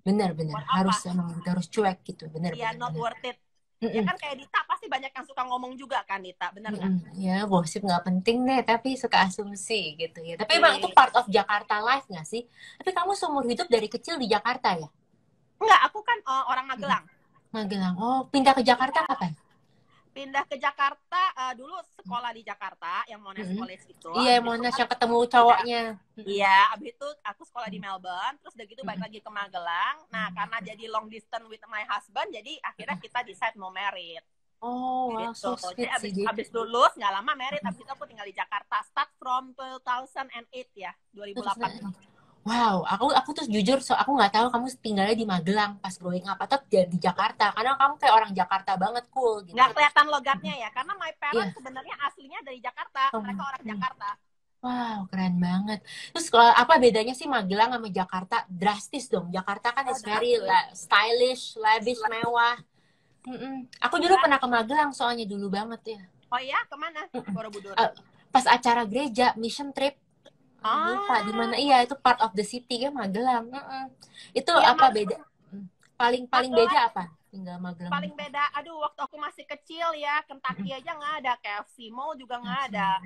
Speaker 1: Bener harus emang kita harus cuek gitu, bener.
Speaker 2: Iya, not worth it. Ya kan kayak Dita pasti banyak yang suka ngomong juga kan Dita, bener nggak?
Speaker 1: Ya gosip nggak penting deh, tapi suka asumsi gitu ya. Tapi emang itu part of Jakarta life nggak sih? Tapi kamu seumur hidup dari kecil di Jakarta ya?
Speaker 2: Enggak, aku kan orang Magelang.
Speaker 1: Magelang. Oh, pindah ke Jakarta kapan?
Speaker 2: Pindah ke Jakarta, dulu sekolah di Jakarta yang Monash College itu.
Speaker 1: Iya, Monash yang ketemu cowoknya.
Speaker 2: Iya, abis itu aku sekolah di Melbourne, terus udah gitu balik lagi ke Magelang. Nah, karena jadi long distance with my husband, jadi akhirnya kita decide mau married.
Speaker 1: Oh, wow,
Speaker 2: gitu.
Speaker 1: so sweet.
Speaker 2: Jadi abis lulus nggak lama married, abis itu aku tinggal di Jakarta. Start from 2008 ya, 2008.
Speaker 1: Wow, aku tuh jujur, aku nggak tahu kamu tinggalnya di Magelang pas growing up atau di Jakarta, karena kamu kayak orang Jakarta banget, cool gitu.
Speaker 2: Nggak kelihatan logatnya ya, karena my parents sebenarnya aslinya dari Jakarta, mereka orang Jakarta.
Speaker 1: Wow, keren banget. Terus apa bedanya sih Magelang sama Jakarta? Drastis dong. Jakarta kan is very stylish, lavish, mewah. Aku dulu pernah ke Magelang soalnya dulu banget ya.
Speaker 2: Oh iya, kemana? Borobudur.
Speaker 1: Pas acara gereja, mission trip. Lupa di mana. Iya, itu part of the city ya Magelang. Itu ya, apa beda? Paling beda apa? Tinggal Magelang.
Speaker 2: Paling beda, aduh waktu aku masih kecil ya, Kentucky aja nggak ada, KFC Mall juga nggak ada.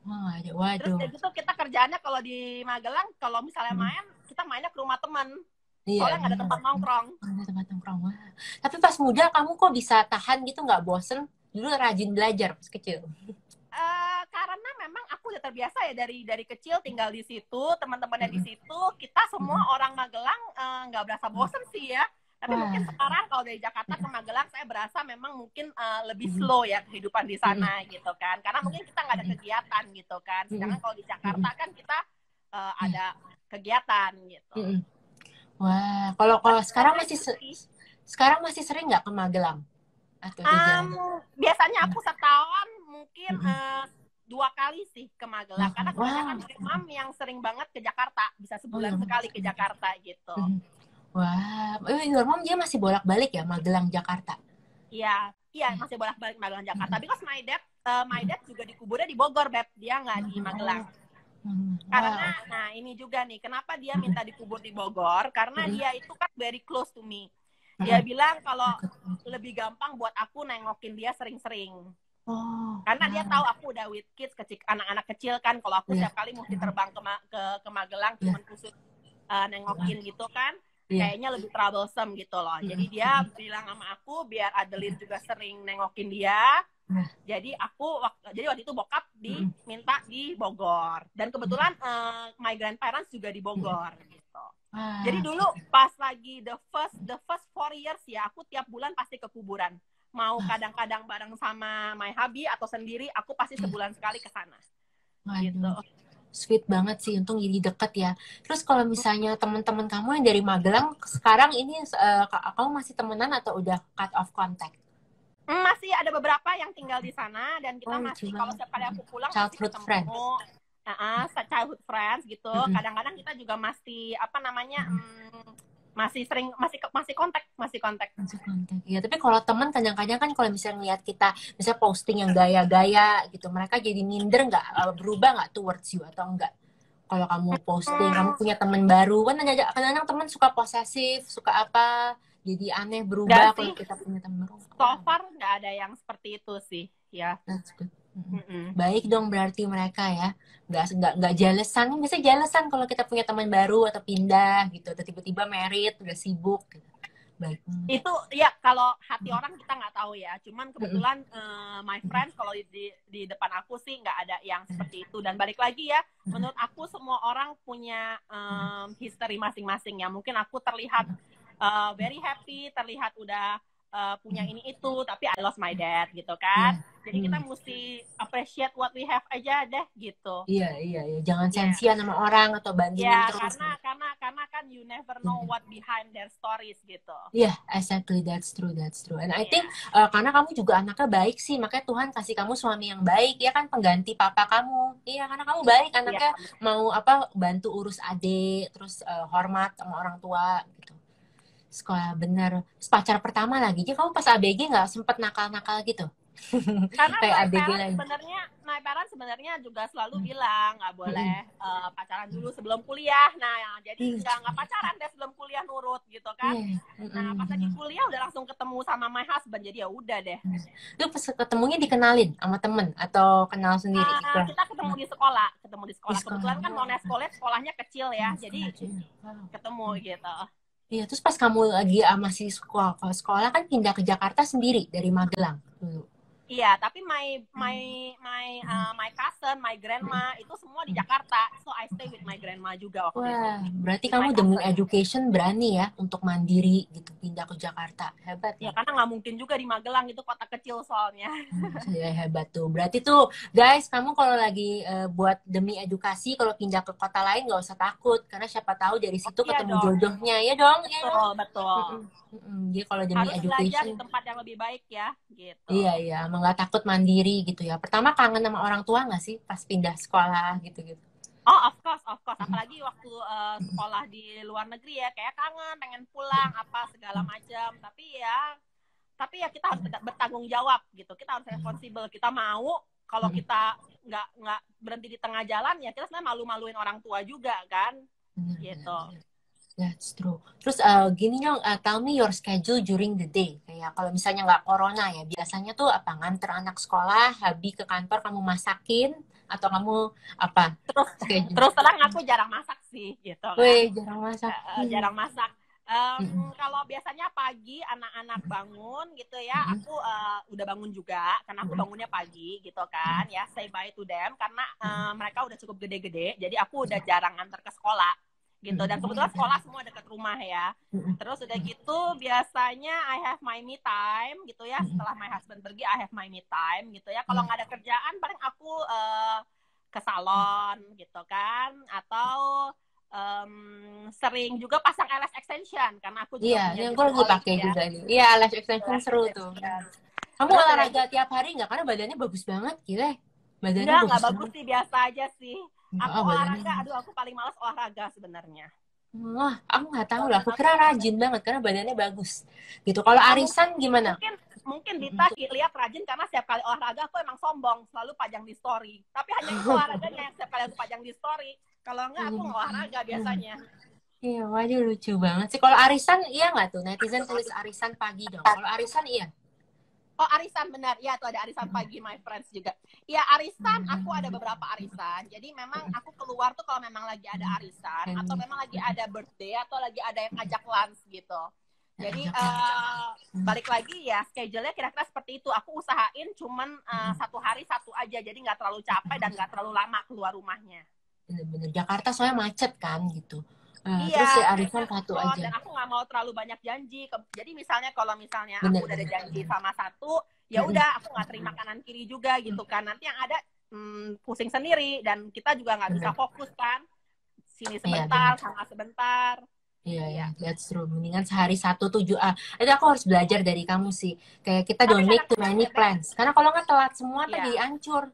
Speaker 1: Oh, ada. Waduh.
Speaker 2: Terus kayak gitu kita kerjaannya kalau di Magelang, kalau misalnya main, kita mainnya ke rumah teman. Soalnya nggak ada tempat nongkrong.
Speaker 1: Nggak ada tempat nongkrong. Wah. Tapi pas muda kamu kok bisa tahan gitu, nggak bosen? Dulu rajin belajar pas kecil.
Speaker 2: Karena memang aku udah terbiasa ya dari kecil tinggal di situ, teman-temannya di situ, kita semua orang Magelang nggak berasa bosen sih ya. Tapi mungkin sekarang kalau dari Jakarta ke Magelang saya berasa memang mungkin lebih slow ya kehidupan di sana gitu kan. Karena mungkin kita nggak ada kegiatan gitu kan. Sedangkan kalau di Jakarta kan kita ada kegiatan gitu.
Speaker 1: Wah, kalau sekarang masih sering nggak ke Magelang? Atau
Speaker 2: biasanya aku setahun mungkin 2 kali sih ke Magelang, karena kebanyakan imam yang sering banget ke Jakarta, bisa sebulan sekali ke Jakarta gitu.
Speaker 1: Wah, your mom dia masih bolak-balik ya Magelang Jakarta?
Speaker 2: Iya masih bolak-balik Magelang Jakarta. Because my dad juga dikuburnya di Bogor, Beb. Dia nggak di Magelang. Karena nah ini juga nih, kenapa dia minta dikubur di Bogor? Karena dia itu kan very close to me. Dia bilang kalau lebih gampang buat aku nengokin dia sering-sering. Karena dia tahu aku udah with kids, anak-anak kecil kan. Kalau aku setiap kali mesti terbang ke Magelang cuma khusus nengokin gitu kan, kayaknya lebih troublesome gitu loh. Jadi dia bilang sama aku biar Adeline juga sering nengokin dia. Jadi waktu itu bokap diminta di Bogor, dan kebetulan my grandparents juga di Bogor gitu. Jadi dulu pas lagi the first 4 years ya, aku tiap bulan pasti ke kuburan. Mau kadang-kadang bareng sama my hubby atau sendiri, aku pasti sebulan sekali ke sana. Gitu.
Speaker 1: Sweet banget sih, untung jadi deket ya. Terus kalau misalnya teman-teman kamu yang dari Magelang sekarang ini, kamu masih temenan atau udah cut off contact?
Speaker 2: Masih ada beberapa yang tinggal di sana, dan kita masih kalau setiap kali aku pulang
Speaker 1: childhood friends.
Speaker 2: Childhood friends gitu. Kadang-kadang kita juga masih masih kontak.
Speaker 1: Ya, tapi kalau teman kadang-kadang kan kalau misalnya ngeliat kita misalnya posting yang gaya-gaya gitu, mereka jadi minder nggak, berubah nggak towards you atau enggak? Kalau kamu posting, kamu punya teman baru kan, kadang-kadang teman suka posesif, suka apa, jadi aneh, berubah kalau kita punya teman baru.
Speaker 2: So far nggak ada yang seperti itu sih, ya.
Speaker 1: That's good. Baik dong berarti mereka ya, nggak jelesan. Biasanya jelesan kalau kita punya teman baru atau pindah gitu, atau tiba-tiba married udah sibuk gitu. baik.
Speaker 2: Itu ya kalau hati orang kita nggak tahu ya. Cuman kebetulan my friends kalau di depan aku sih nggak ada yang seperti itu. Dan balik lagi ya, menurut aku semua orang punya history masing-masing ya. Mungkin aku terlihat very happy, terlihat udah punya ini itu, tapi I lost my dad gitu kan. Jadi kita mesti appreciate what we have aja deh gitu.
Speaker 1: Iya. Jangan sensian sama orang atau bandingin terus.
Speaker 2: Karena kan you never know what behind their stories gitu.
Speaker 1: Iya, exactly, that's true. And I think karena kamu juga anaknya baik sih, makanya Tuhan kasih kamu suami yang baik, ya kan, pengganti papa kamu. Iya, karena kamu baik, anaknya mau bantu urus adik, terus hormat sama orang tua gitu. Sekolah bener. Pacar pertama lagi, jadi kamu pas ABG nggak sempet nakal-nakal gitu?
Speaker 2: Karena
Speaker 1: kayak ABG lagi.
Speaker 2: my parents sebenarnya juga selalu bilang nggak boleh pacaran dulu sebelum kuliah. Nah, jadi nggak pacaran deh sebelum kuliah, nurut gitu kan. Nah, pas lagi kuliah udah langsung ketemu sama my husband, jadi ya udah deh.
Speaker 1: Itu pas ketemunya dikenalin sama temen atau kenal sendiri?
Speaker 2: Kita ketemu di sekolah. Kebetulan kan Monash College sekolahnya kecil ya, jadi ketemu gitu.
Speaker 1: Iya, terus pas kamu lagi masih sekolah kan pindah ke Jakarta sendiri dari Magelang dulu.
Speaker 2: Iya, tapi my cousin, my grandma itu semua di Jakarta, so I stay with my grandma juga waktu itu.
Speaker 1: Berarti kamu demi education berani ya untuk mandiri gitu pindah ke Jakarta, hebat
Speaker 2: ya. Karena nggak mungkin juga di Magelang, itu kota kecil soalnya.
Speaker 1: Ya, hebat tuh. Berarti tuh guys, kamu kalau lagi buat demi edukasi, kalau pindah ke kota lain nggak usah takut, karena siapa tahu dari situ ketemu jodohnya, ya dong.
Speaker 2: Betul.
Speaker 1: Jadi kalau demi
Speaker 2: harus
Speaker 1: education
Speaker 2: belajar di tempat yang lebih baik ya, gitu.
Speaker 1: Iya, emang nggak takut mandiri gitu ya. Pertama kangen sama orang tua nggak sih pas pindah sekolah gitu-gitu?
Speaker 2: Oh, of course. Apalagi waktu sekolah di luar negeri ya, kayak kangen, pengen pulang, apa segala macam. Tapi ya kita harus bertanggung jawab gitu. Kita harus responsible. Kita mau kalau kita nggak berhenti di tengah jalan, ya kita sebenarnya malu-maluin orang tua juga kan, gitu.
Speaker 1: That's true. Terus gini dong, tell me your schedule during the day. Kayak kalau misalnya nggak corona ya, biasanya tuh apa, nganter anak sekolah, habis ke kantor kamu masakin, atau kamu apa?
Speaker 2: Terus terang aku jarang masak sih, gitu kan.
Speaker 1: Jarang masak.
Speaker 2: Jarang masak. Kalau biasanya pagi anak-anak bangun gitu ya, aku udah bangun juga, karena aku bangunnya pagi gitu kan, ya say bye to them, karena mereka udah cukup gede-gede, jadi aku udah jarang nganter ke sekolah gitu. Dan kebetulan sekolah semua dekat rumah ya. Terus udah gitu biasanya I have my me time gitu ya. Setelah my husband pergi, I have my me time gitu ya. Kalau nggak ada kerjaan paling aku ke salon gitu kan, atau sering juga pasang eyelash extension karena aku juga
Speaker 1: punya yang gue lagi pakai juga nih. Iya, eyelash extension seru tuh. Kamu olahraga tiap hari nggak? Karena badannya bagus banget, gila.
Speaker 2: Badannya nggak bagus sih, biasa aja sih. Aku olahraga, aku paling malas olahraga sebenarnya.
Speaker 1: Wah, aku nggak tahu lah. Aku kira rajin banget karena badannya bagus. Gitu. Kalau arisan gimana?
Speaker 2: Mungkin Dita lihat rajin karena setiap kali olahraga aku emang sombong, selalu pajang di story. Tapi hanya itu olahraganya yang setiap kali aku pajang di story. Kalau enggak aku nggak olahraga biasanya.
Speaker 1: Iya, waduh lucu banget sih. Kalau arisan iya nggak tuh? Netizen tulis arisan pagi dong. Kalau arisan iya.
Speaker 2: Oh, arisan benar. Ya, tuh ada arisan pagi, my friends juga. Ya, arisan, aku ada beberapa arisan. Jadi memang aku keluar tuh kalau memang lagi ada arisan, atau memang lagi ada birthday, atau lagi ada yang ngajak lunch gitu. Jadi, balik lagi ya, schedule-nya kira-kira seperti itu. Aku usahain cuman 1 hari 1 aja, jadi nggak terlalu capek dan nggak terlalu lama keluar rumahnya.
Speaker 1: Bener-bener. Jakarta soalnya macet kan, gitu.
Speaker 2: Iya,
Speaker 1: terus ya arisan 1 aja.
Speaker 2: Dan aku nggak mau terlalu banyak janji. Jadi misalnya kalau aku udah ada janji sama 1, ya udah aku nggak terima kanan kiri juga gitu kan. Nanti yang ada pusing sendiri dan kita juga nggak bisa fokus kan. Sini sebentar, sana sebentar.
Speaker 1: Iya, that's true. Mendingan sehari 1 7. Itu aku harus belajar dari kamu sih. Kayak kita don't make too many plans. Karena kalau nggak telat semua tuh jadi hancur.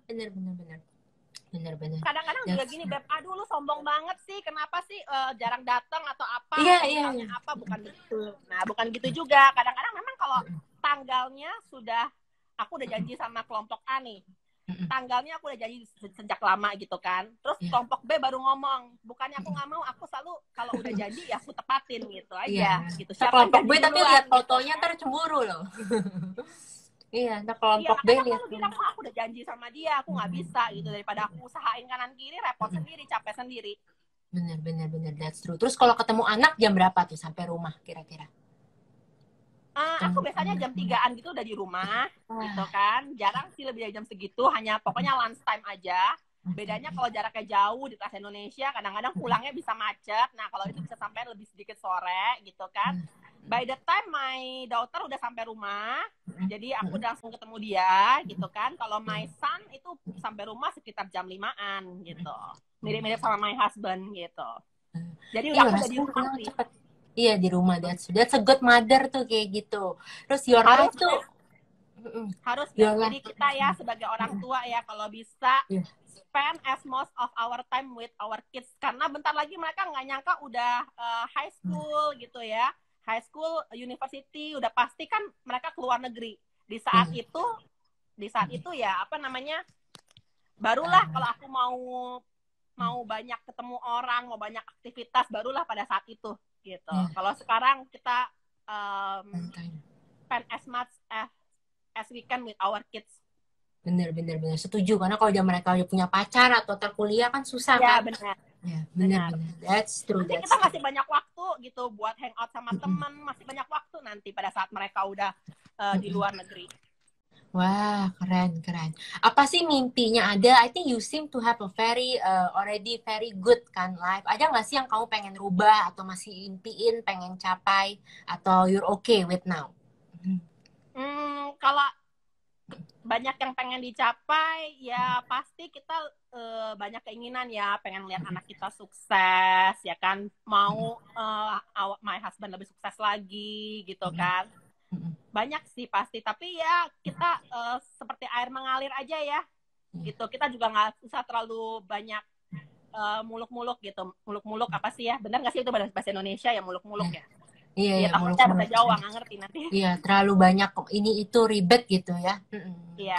Speaker 1: Bener.
Speaker 2: Kadang-kadang juga gini, Beb, aduh lu sombong banget sih, kenapa sih jarang datang atau apa?
Speaker 1: Iya.
Speaker 2: Apa, bukan gitu. Nah, bukan gitu juga. Kadang-kadang memang kalau tanggalnya aku udah janji sama kelompok A nih. Tanggalnya aku udah janji sejak lama gitu kan. Terus kelompok B baru ngomong, bukannya aku nggak mau, aku selalu kalau udah janji ya aku tepatin gitu aja. Gitu.
Speaker 1: Kelompok B tapi lihat fotonya ntar cemburu loh. Iya, nah kelompok B lihat.
Speaker 2: Aku bilang, aku udah janji sama dia, aku nggak bisa gitu, daripada aku usahain kanan kiri, repot sendiri, capek sendiri.
Speaker 1: Bener, that's true. Terus kalau ketemu anak jam berapa tuh sampai rumah kira-kira?
Speaker 2: Aku biasanya jam 3-an gitu udah di rumah, gitu kan. Jarang sih lebih dari jam segitu, hanya pokoknya lunch time aja. Bedanya kalau jaraknya jauh di kelas Indonesia, kadang-kadang pulangnya bisa macet. Nah, kalau itu bisa sampai lebih sedikit sore, gitu kan. By the time my daughter udah sampai rumah, jadi aku udah langsung ketemu dia, gitu kan. Kalau my son itu sampai rumah sekitar jam 5-an, gitu. Mirip-mirip sama my husband, gitu. Jadi udah aku udah di rumah sih.
Speaker 1: Cepet. Iya di rumah, that's a good mother tuh kayak gitu. Terus your
Speaker 2: Harus
Speaker 1: life tuh
Speaker 2: harus
Speaker 1: your
Speaker 2: jadi
Speaker 1: life.
Speaker 2: kita ya sebagai orang tua ya kalau bisa
Speaker 1: Yeah.
Speaker 2: spend as most of our time with our kids karena bentar lagi mereka nggak nyangka udah high school gitu ya, high school, university, udah pasti kan mereka keluar negeri di saat itu ya apa namanya, barulah kalau aku mau banyak ketemu orang, mau banyak aktivitas, barulah pada saat itu gitu. Kalau sekarang kita spend as much as we can with our kids.
Speaker 1: Bener setuju, karena kalau mereka udah punya pacar atau terkuliah kan susah
Speaker 2: ya,
Speaker 1: kan.
Speaker 2: Benar.
Speaker 1: Ya benar. That's true.
Speaker 2: Nanti kita masih banyak waktu gitu buat hangout sama teman, masih banyak waktu nanti pada saat mereka udah di luar negeri.
Speaker 1: Wah, keren. Apa sih mimpinya ada? I think you seem to have a already very good kan life. Ada nggak sih yang kamu pengen rubah atau masih impiin pengen capai atau you're okay with now?
Speaker 2: Kalau banyak yang pengen dicapai, ya pasti kita banyak keinginan ya, pengen lihat anak kita sukses, ya kan, mau my husband lebih sukses lagi, gitu kan. Banyak sih pasti, tapi ya kita seperti air mengalir aja ya, gitu. Kita juga nggak usah terlalu banyak muluk-muluk gitu. Muluk-muluk apa sih ya? Benar nggak sih itu bahasa Indonesia ya, muluk-muluk ya?
Speaker 1: Iya,
Speaker 2: takutnya bahasa Jawa nggak ngerti nanti.
Speaker 1: Iya, terlalu banyak ini itu ribet gitu ya.
Speaker 2: Iya.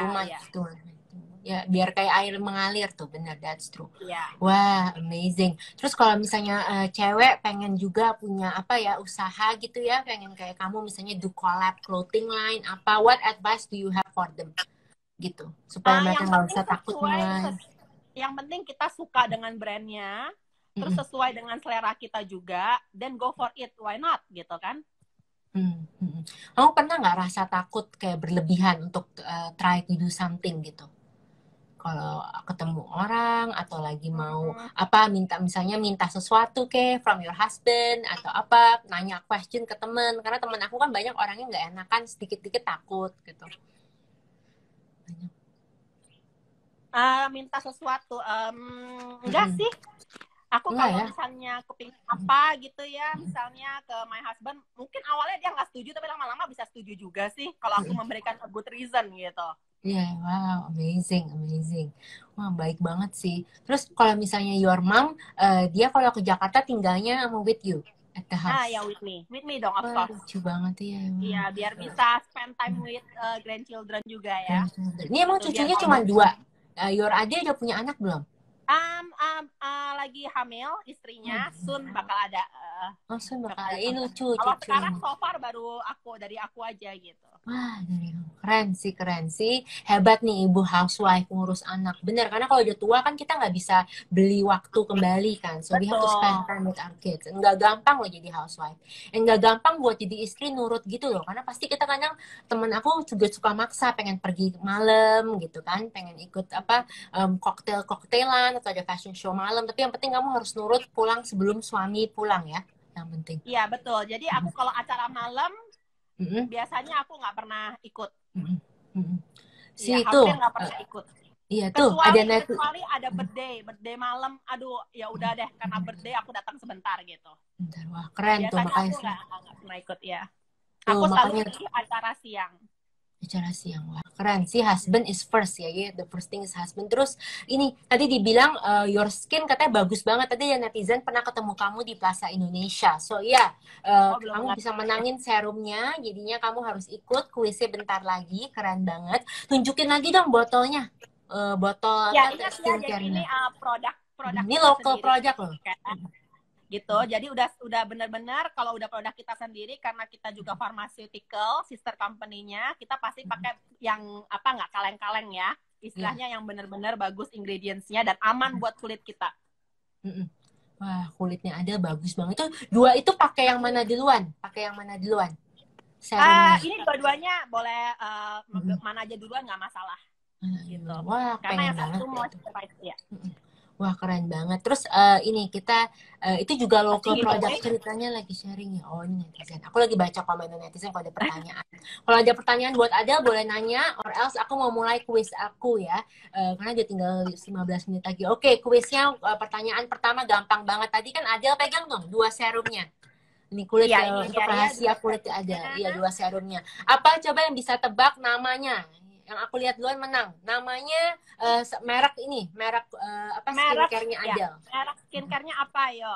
Speaker 1: Ya, biar kayak air mengalir tuh, benar, that's true.
Speaker 2: Iya.
Speaker 1: Wah, amazing. Terus kalau misalnya cewek pengen juga punya apa ya, usaha gitu ya, pengen kayak kamu misalnya do collab clothing line, apa, what advice do you have for them? Gitu, supaya mereka nggak usah takut mulai.
Speaker 2: Yang penting kita suka dengan brandnya, terus sesuai dengan selera kita juga, then go for it, why not, gitu kan?
Speaker 1: Kamu pernah nggak rasa takut kayak berlebihan untuk try to do something gitu? Kalau ketemu orang atau lagi mau misalnya minta sesuatu from your husband atau apa, nanya question ke temen, karena temen aku kan banyak orangnya nggak enakan, sedikit-dikit takut gitu.
Speaker 2: Minta sesuatu enggak sih, aku kalau misalnya kepingin apa gitu ya, misalnya ke my husband, mungkin awalnya dia nggak setuju, tapi lama-lama bisa setuju juga sih kalau aku memberikan a good reason gitu.
Speaker 1: Iya, wow, amazing. Wah, baik banget sih. Terus kalau misalnya your mom, dia kalau ke Jakarta tinggalnya with you at the house?
Speaker 2: Ya with me dong, of course.
Speaker 1: Lucu banget ya.
Speaker 2: Iya, biar bisa spend time with grandchildren juga ya.
Speaker 1: Ini emang cucunya cuma 2. Your ade udah punya anak belum?
Speaker 2: Lagi hamil istrinya, soon bakal ada.
Speaker 1: Soon bakal ada. Ini lucu.
Speaker 2: Kalau sekarang so far baru dari aku aja gitu.
Speaker 1: Wah, keren sih. Hebat nih ibu housewife ngurus anak. Bener, karena kalau udah tua kan kita nggak bisa beli waktu kembali kan. So we have to spend time with our kids. Nggak gampang loh jadi housewife. Nggak gampang buat jadi istri nurut gitu loh. Karena pasti kita kadang, temen aku juga suka maksa pengen pergi malam gitu kan. Pengen ikut koktelan atau ada fashion show malam. Tapi yang penting kamu harus nurut pulang sebelum suami pulang ya. Yang penting.
Speaker 2: Iya, betul. Jadi aku kalau acara malam, biasanya aku nggak pernah ikut. Hampir nggak pernah ikut.
Speaker 1: Iya tuh,
Speaker 2: kecuali ada birthday malam. Aduh, ya udah deh, karena birthday aku datang sebentar gitu.
Speaker 1: Bentar, wah keren
Speaker 2: biasanya
Speaker 1: tuh, makanya
Speaker 2: aku nggak pernah ikut ya. Aku selalu di acara siang.
Speaker 1: Wah keren sih, husband is first ya, the first thing is husband. Terus ini tadi dibilang your skin katanya bagus banget. Tadi ya netizen pernah ketemu kamu di Plaza Indonesia, so kamu bisa menangin serumnya. Jadinya kamu harus ikut kuisnya bentar lagi, keren banget. Tunjukin lagi dong botolnya, botol
Speaker 2: skincare-nya. Ini produk
Speaker 1: ini local product loh.
Speaker 2: Gitu. Jadi udah benar-benar kalau udah produk kita sendiri, karena kita juga pharmaceutical sister company-nya, kita pasti pakai yang nggak kaleng-kaleng ya, istilahnya yang benar-benar bagus ingredients-nya dan aman buat kulit kita.
Speaker 1: Wah, kulitnya ada bagus banget. Itu 2 itu pakai yang mana duluan? serumnya?
Speaker 2: Ini dua-duanya boleh
Speaker 1: Mm-mm.
Speaker 2: mana aja duluan nggak masalah gitu.
Speaker 1: Wah,
Speaker 2: Karena
Speaker 1: pengen
Speaker 2: yang
Speaker 1: banget
Speaker 2: satu
Speaker 1: deh itu.
Speaker 2: moisturize ya.
Speaker 1: Mm-mm. Wah, keren banget. Terus ini kita itu juga
Speaker 2: Pasti
Speaker 1: local product,
Speaker 2: giveaway.
Speaker 1: ceritanya lagi sharing ya. Oh, ini netizen. Aku lagi baca komen netizen kalau ada pertanyaan. Kalau ada pertanyaan buat Adel boleh nanya, or else aku mau mulai kuis aku ya. Karena dia tinggal 15 menit lagi. Oke, kuisnya pertanyaan pertama gampang banget. Tadi kan Adel pegang dong 2 serumnya. Ini kulit
Speaker 2: Iya, ini
Speaker 1: untuk
Speaker 2: dia ya
Speaker 1: rahasia kulit ada. Iya, 2 serumnya. Apa coba yang bisa tebak namanya? Yang aku lihat duluan menang. Namanya merek ini, merek apa
Speaker 2: merek
Speaker 1: skincare-nya
Speaker 2: ya.
Speaker 1: Adele.
Speaker 2: Merek skincare-nya apa, yo?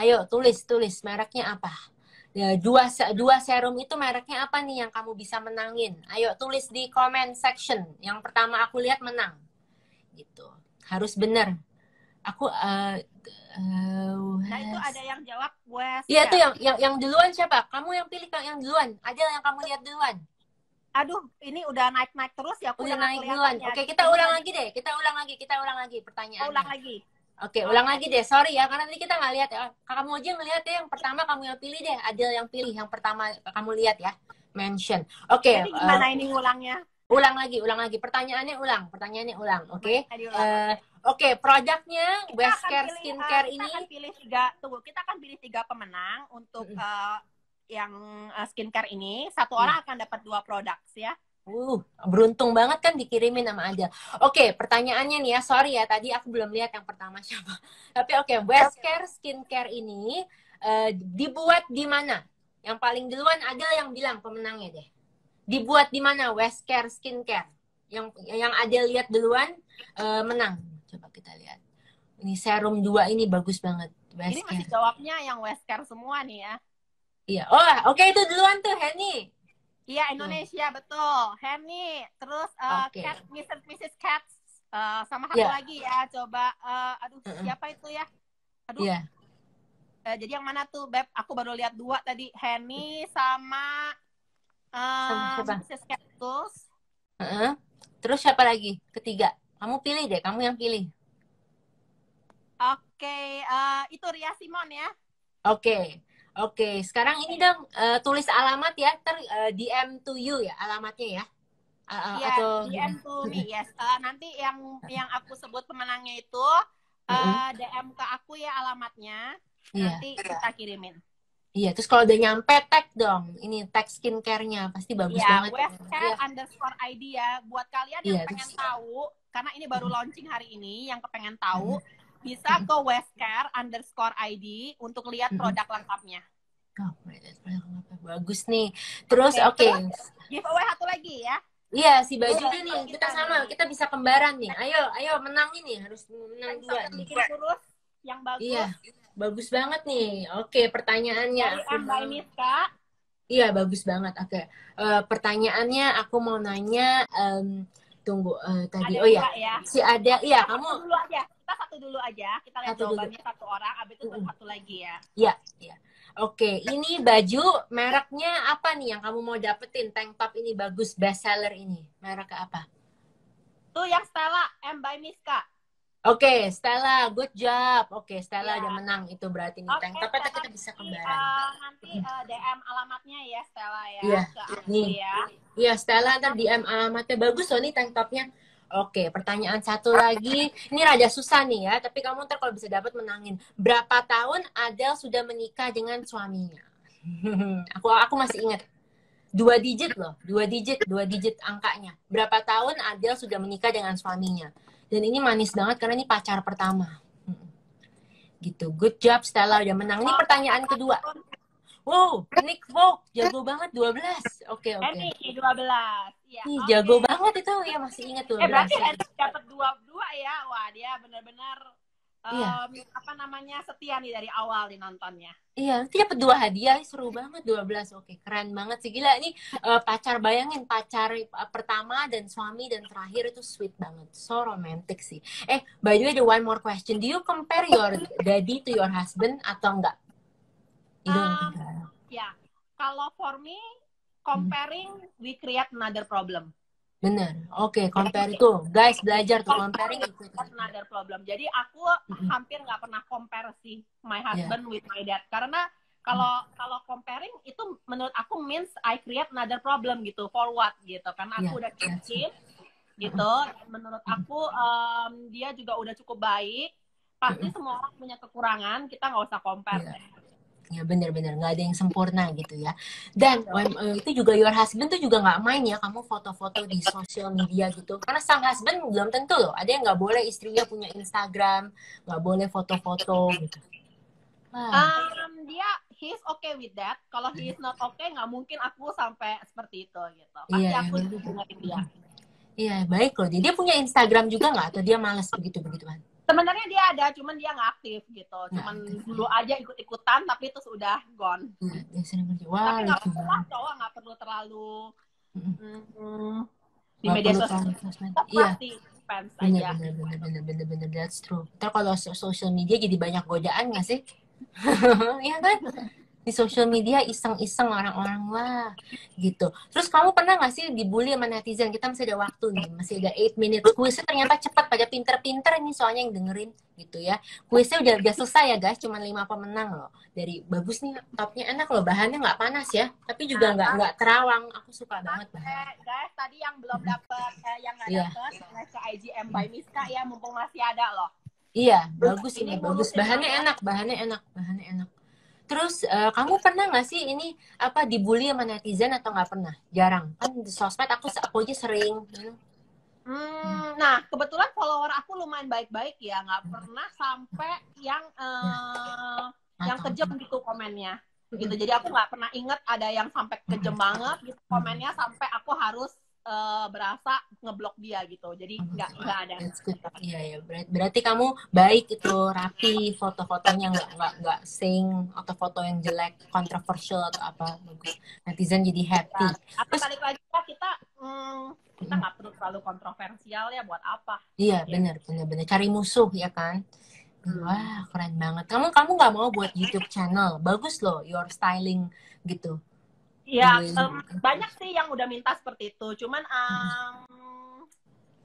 Speaker 1: Ayo tulis mereknya apa? Ya, dua serum itu mereknya apa nih yang kamu bisa menangin? Ayo tulis di comment section. Yang pertama aku lihat menang. Gitu. Harus benar. Aku
Speaker 2: Nah, itu ada yang jawab
Speaker 1: Iya tuh
Speaker 2: Wesker.
Speaker 1: yang duluan siapa? Kamu yang pilih yang duluan. Adele yang kamu lihat duluan.
Speaker 2: Aduh, ini udah naik-naik terus ya, aku
Speaker 1: Udah
Speaker 2: udah nggak
Speaker 1: naik
Speaker 2: kelihatan
Speaker 1: duluan.
Speaker 2: ya.
Speaker 1: Oke, kita
Speaker 2: Ini
Speaker 1: ulang
Speaker 2: mau
Speaker 1: lagi deh. Kita ulang lagi
Speaker 2: ulang
Speaker 1: pertanyaannya.
Speaker 2: lagi.
Speaker 1: Oke, ulang lagi deh. Sorry ya, karena nanti kita nggak lihat ya. Kamu aja ngelihat ya. Yang pertama kamu yang pilih deh. Adil yang pilih. Yang pertama kamu lihat ya. Mention. Oke,
Speaker 2: Jadi gimana ini ngulangnya?
Speaker 1: ulang lagi. Pertanyaannya ulang. Oke.
Speaker 2: Gimana diulang?
Speaker 1: Oke, produknya
Speaker 2: Kita akan
Speaker 1: Westcare
Speaker 2: pilih,
Speaker 1: Skincare
Speaker 2: kita
Speaker 1: ini.
Speaker 2: akan pilih tiga. Tunggu, kita akan pilih 3 pemenang untuk yang skincare ini. Satu orang akan dapat 2 produk ya.
Speaker 1: Beruntung banget kan dikirimin sama Adel. Oke, pertanyaannya nih ya, sorry ya, tadi aku belum lihat yang pertama siapa. Tapi oke, Westcare Skincare ini dibuat di mana? Yang paling duluan Adel yang bilang pemenangnya deh. Dibuat di mana Westcare Skincare? Yang Adel lihat duluan menang. Coba kita lihat. Ini serum 2 ini bagus banget.
Speaker 2: Ini masih
Speaker 1: Westcare.
Speaker 2: jawabnya yang Wesker semua nih ya.
Speaker 1: Iya. Oh, oke itu duluan tuh Henny.
Speaker 2: Iya, Indonesia betul. Henny, terus
Speaker 1: Oke.
Speaker 2: Cat, Mrs. Cats, sama satu
Speaker 1: Iya.
Speaker 2: lagi ya. Coba, aduh siapa itu ya? Aduh.
Speaker 1: Iya.
Speaker 2: Jadi yang mana tuh, Beb? Aku baru lihat 2 tadi. Henny sama
Speaker 1: Sama siapa?
Speaker 2: Mrs. Cactus.
Speaker 1: Terus siapa lagi? Ketiga. Kamu pilih deh, kamu yang pilih.
Speaker 2: Oke, itu Ria Simon ya.
Speaker 1: Oke. Sekarang ini dong tulis alamat ya, DM to you ya alamatnya ya.
Speaker 2: Iya,
Speaker 1: Atau
Speaker 2: DM to me, yes. Nanti yang aku sebut pemenangnya itu DM ke aku ya alamatnya. Nanti kita kirimin.
Speaker 1: Iya, terus kalau udah nyampe tag dong. Ini tag skincare-nya pasti bagus banget.
Speaker 2: Westcare_ID ya. Buat kalian yang pengen tahu, karena ini baru launching hari ini, yang kepengen tahu bisa ke Westcare_ID untuk lihat produk lengkapnya.
Speaker 1: Oh, bagus nih. Terus oke.
Speaker 2: Giveaway satu lagi ya.
Speaker 1: Iya, si bajunya nih. Kita sama, kita bisa kembaran nih. Ayo menang ini, harus menang 2 nih.
Speaker 2: Bikin kurus yang bagus.
Speaker 1: Iya, bagus banget nih. Oke, pertanyaannya.
Speaker 2: Dari Mbak Miska.
Speaker 1: Iya, bagus banget. Oke. Pertanyaannya aku mau nanya tunggu tadi.
Speaker 2: Ada ya.
Speaker 1: Si ada iya, kamu
Speaker 2: dulu aja. Kita satu dulu aja. Kita lihat jawabannya dulu. 1 orang, abis itu satu lagi ya.
Speaker 1: Iya. Oke, ini baju mereknya apa nih yang kamu mau dapetin? Tank top ini bagus, best seller ini. Merek apa?
Speaker 2: Tuh yang Stella, M by Miska.
Speaker 1: Oke, Stella, good job. Oke, Stella udah menang itu berarti nih tank top itu kita bisa kembaran.
Speaker 2: Nanti DM alamatnya ya Stella ya.
Speaker 1: Iya, nih.
Speaker 2: Ya.
Speaker 1: Iya, Stella ntar DM alamatnya bagus loh nih tank topnya. Oke, pertanyaan satu lagi. Ini rada susah nih ya, tapi kamu ntar kalau bisa dapat menangin. Berapa tahun Adele sudah menikah dengan suaminya? aku masih ingat. 2 digit loh, 2 digit angkanya. Berapa tahun Adele sudah menikah dengan suaminya? Dan ini manis banget karena ini pacar pertama. Gitu. Good job Stella udah menang. Ini pertanyaan kedua. Wow, Nick Vogue jago banget 12. Oke.
Speaker 2: Ini 12. Ya,
Speaker 1: ih, jago banget itu ya, masih ingat 12.
Speaker 2: Berarti dapat 2 ya. Wah, dia benar-benar setia nih dari awal nih nontonnya.
Speaker 1: Iya, nanti dapat 2 hadiah, seru banget 12. Oke, keren banget sih, gila ini pacar, bayangin pacar pertama dan suami dan terakhir itu sweet banget, so romantic sih. By the way, ada one more question. Do you compare your daddy to your husband atau enggak?
Speaker 2: Ya, kalau for me comparing we create another problem.
Speaker 1: Bener, oke, compare itu. Guys, belajar tuh comparing itu.
Speaker 2: Another problem. Jadi aku hampir nggak pernah compare sih my husband with my dad. Karena kalau comparing itu menurut aku means I create another problem gitu, for what gitu, karena aku udah kecil gitu. Menurut aku dia juga udah cukup baik. Pasti semua orang punya kekurangan, kita nggak usah compare.
Speaker 1: Ya benar-benar nggak ada yang sempurna gitu ya. Dan itu juga your husband tuh juga nggak main ya kamu foto-foto di sosial media gitu. Karena sang husband belum tentu loh. Ada yang nggak boleh istrinya punya Instagram, nggak boleh foto-foto gitu.
Speaker 2: Dia he's okay with that. Kalau he is not okay, nggak mungkin aku sampai seperti itu gitu. Pasti aku dengerin dia.
Speaker 1: Iya baik loh. Dia punya Instagram juga nggak atau dia malas begitu-begituan?
Speaker 2: Sebenarnya dia ada, cuman dia nggak aktif gitu. Cuman dulu aja ikut-ikutan, tapi itu sudah gone.
Speaker 1: Wah,
Speaker 2: tapi nggak perlu cowok nggak perlu terlalu di media sosial.
Speaker 1: Iya. Bener, that's true. Ntar kalau social media jadi banyak godaan nggak sih? Iya kan? Di social media iseng-iseng orang-orang lah gitu. Terus kamu pernah nggak sih dibully sama netizen? Kita masih ada waktu nih, masih ada 8 minutes. Kuisnya ternyata cepat, pada pinter-pinter nih soalnya yang dengerin gitu ya. Kuisnya udah selesai ya guys, cuma 5 pemenang loh. Dari bagus nih, topnya enak loh, bahannya nggak panas ya, tapi juga nggak terawang. Aku suka banget bahannya.
Speaker 2: Guys, tadi yang belum dapet, yang nggak dapet, ke IGM by Miska ya, mumpung masih ada loh.
Speaker 1: Iya, bagus ini, bagus. Bahannya enak. Terus kamu pernah nggak sih ini dibully sama netizen atau nggak pernah? Jarang kan di sosmed aku aja sering.
Speaker 2: Nah kebetulan follower aku lumayan baik-baik ya, nggak pernah sampai yang kejam gitu komennya. Gitu. Jadi aku nggak pernah inget ada yang sampai kejam banget gitu komennya sampai aku harus berasa ngeblok dia gitu. Jadi nggak ada.
Speaker 1: Iya. Berarti kamu baik itu, rapi, foto-fotonya nggak sing atau foto yang jelek, kontroversial atau apa, bagus. Netizen jadi happy.
Speaker 2: Terus balik lagi kita nggak perlu terlalu kontroversial ya, buat apa?
Speaker 1: Iya benar. Cari musuh ya kan. Wah keren banget. Kamu nggak mau buat YouTube channel? Bagus loh, your styling gitu.
Speaker 2: Ya, banyak sih yang udah minta seperti itu. Cuman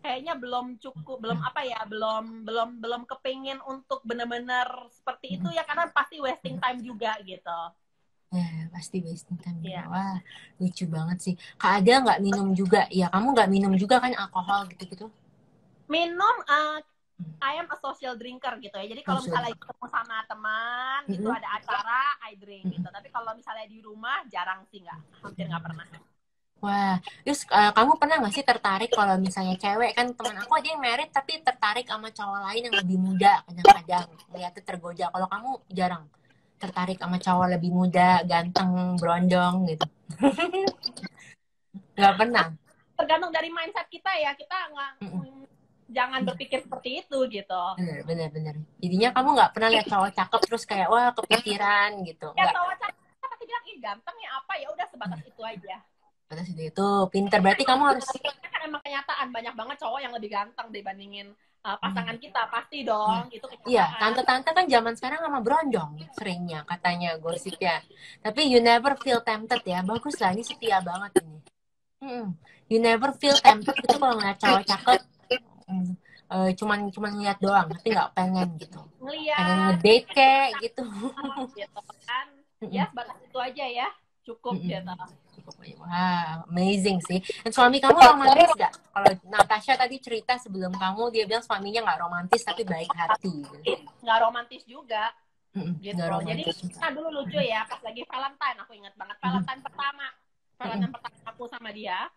Speaker 2: kayaknya belum cukup, belum kepingin untuk benar-benar seperti itu ya, karena pasti wasting time juga gitu.
Speaker 1: Ya, pasti wasting time juga. Wah, lucu banget sih. Kak Ada nggak minum juga? Ya, kamu nggak minum juga kan alkohol gitu-gitu?
Speaker 2: Minum, I am a social drinker gitu ya. Jadi kalau misalnya ketemu sama teman, gitu ada acara, I drink gitu. Tapi kalau misalnya di rumah, jarang sih, hampir nggak pernah.
Speaker 1: Wah, terus kamu pernah nggak sih tertarik kalau misalnya cewek, kan teman aku ada yang married tapi tertarik sama cowok lain yang lebih muda, kadang-kadang lihatnya tergoda. Kalau kamu jarang tertarik sama cowok lebih muda, ganteng, berondong gitu? Nggak pernah?
Speaker 2: Tergantung dari mindset kita ya, kita nggak jangan berpikir seperti itu gitu.
Speaker 1: Bener. Jadinya kamu nggak pernah lihat cowok cakep terus kayak wah kepikiran gitu?
Speaker 2: Ya cowok cakep pasti bilang ih ganteng ya apa, ya udah sebatas itu aja.
Speaker 1: Batas itu pinter, berarti kamu harus.
Speaker 2: Kan emang kenyataan banyak banget cowok yang lebih ganteng dibandingin pasangan kita, pasti dong itu kenyataan.
Speaker 1: Iya, tante-tante kan zaman sekarang sama berondong seringnya katanya gosipnya. Tapi you never feel tempted ya, bagus lah, ini setia banget ini. You never feel tempted gitu kalau ngeliat cowok cakep. Cuman ngeliat doang, tapi nggak pengen gitu. Pengen ngedate kayak gitu.
Speaker 2: Gitu kan. Ya, batas itu aja ya. Cukup gitu.
Speaker 1: Wah, amazing sih. Dan suami kamu romantis gak? Kalau Natasha tadi cerita sebelum kamu, dia bilang suaminya nggak romantis tapi baik hati.
Speaker 2: Nggak romantis juga. Gitu.
Speaker 1: Romantis
Speaker 2: jadi juga. Dulu lucu ya, pas lagi Valentine, aku ingat banget Valentine pertama aku sama dia.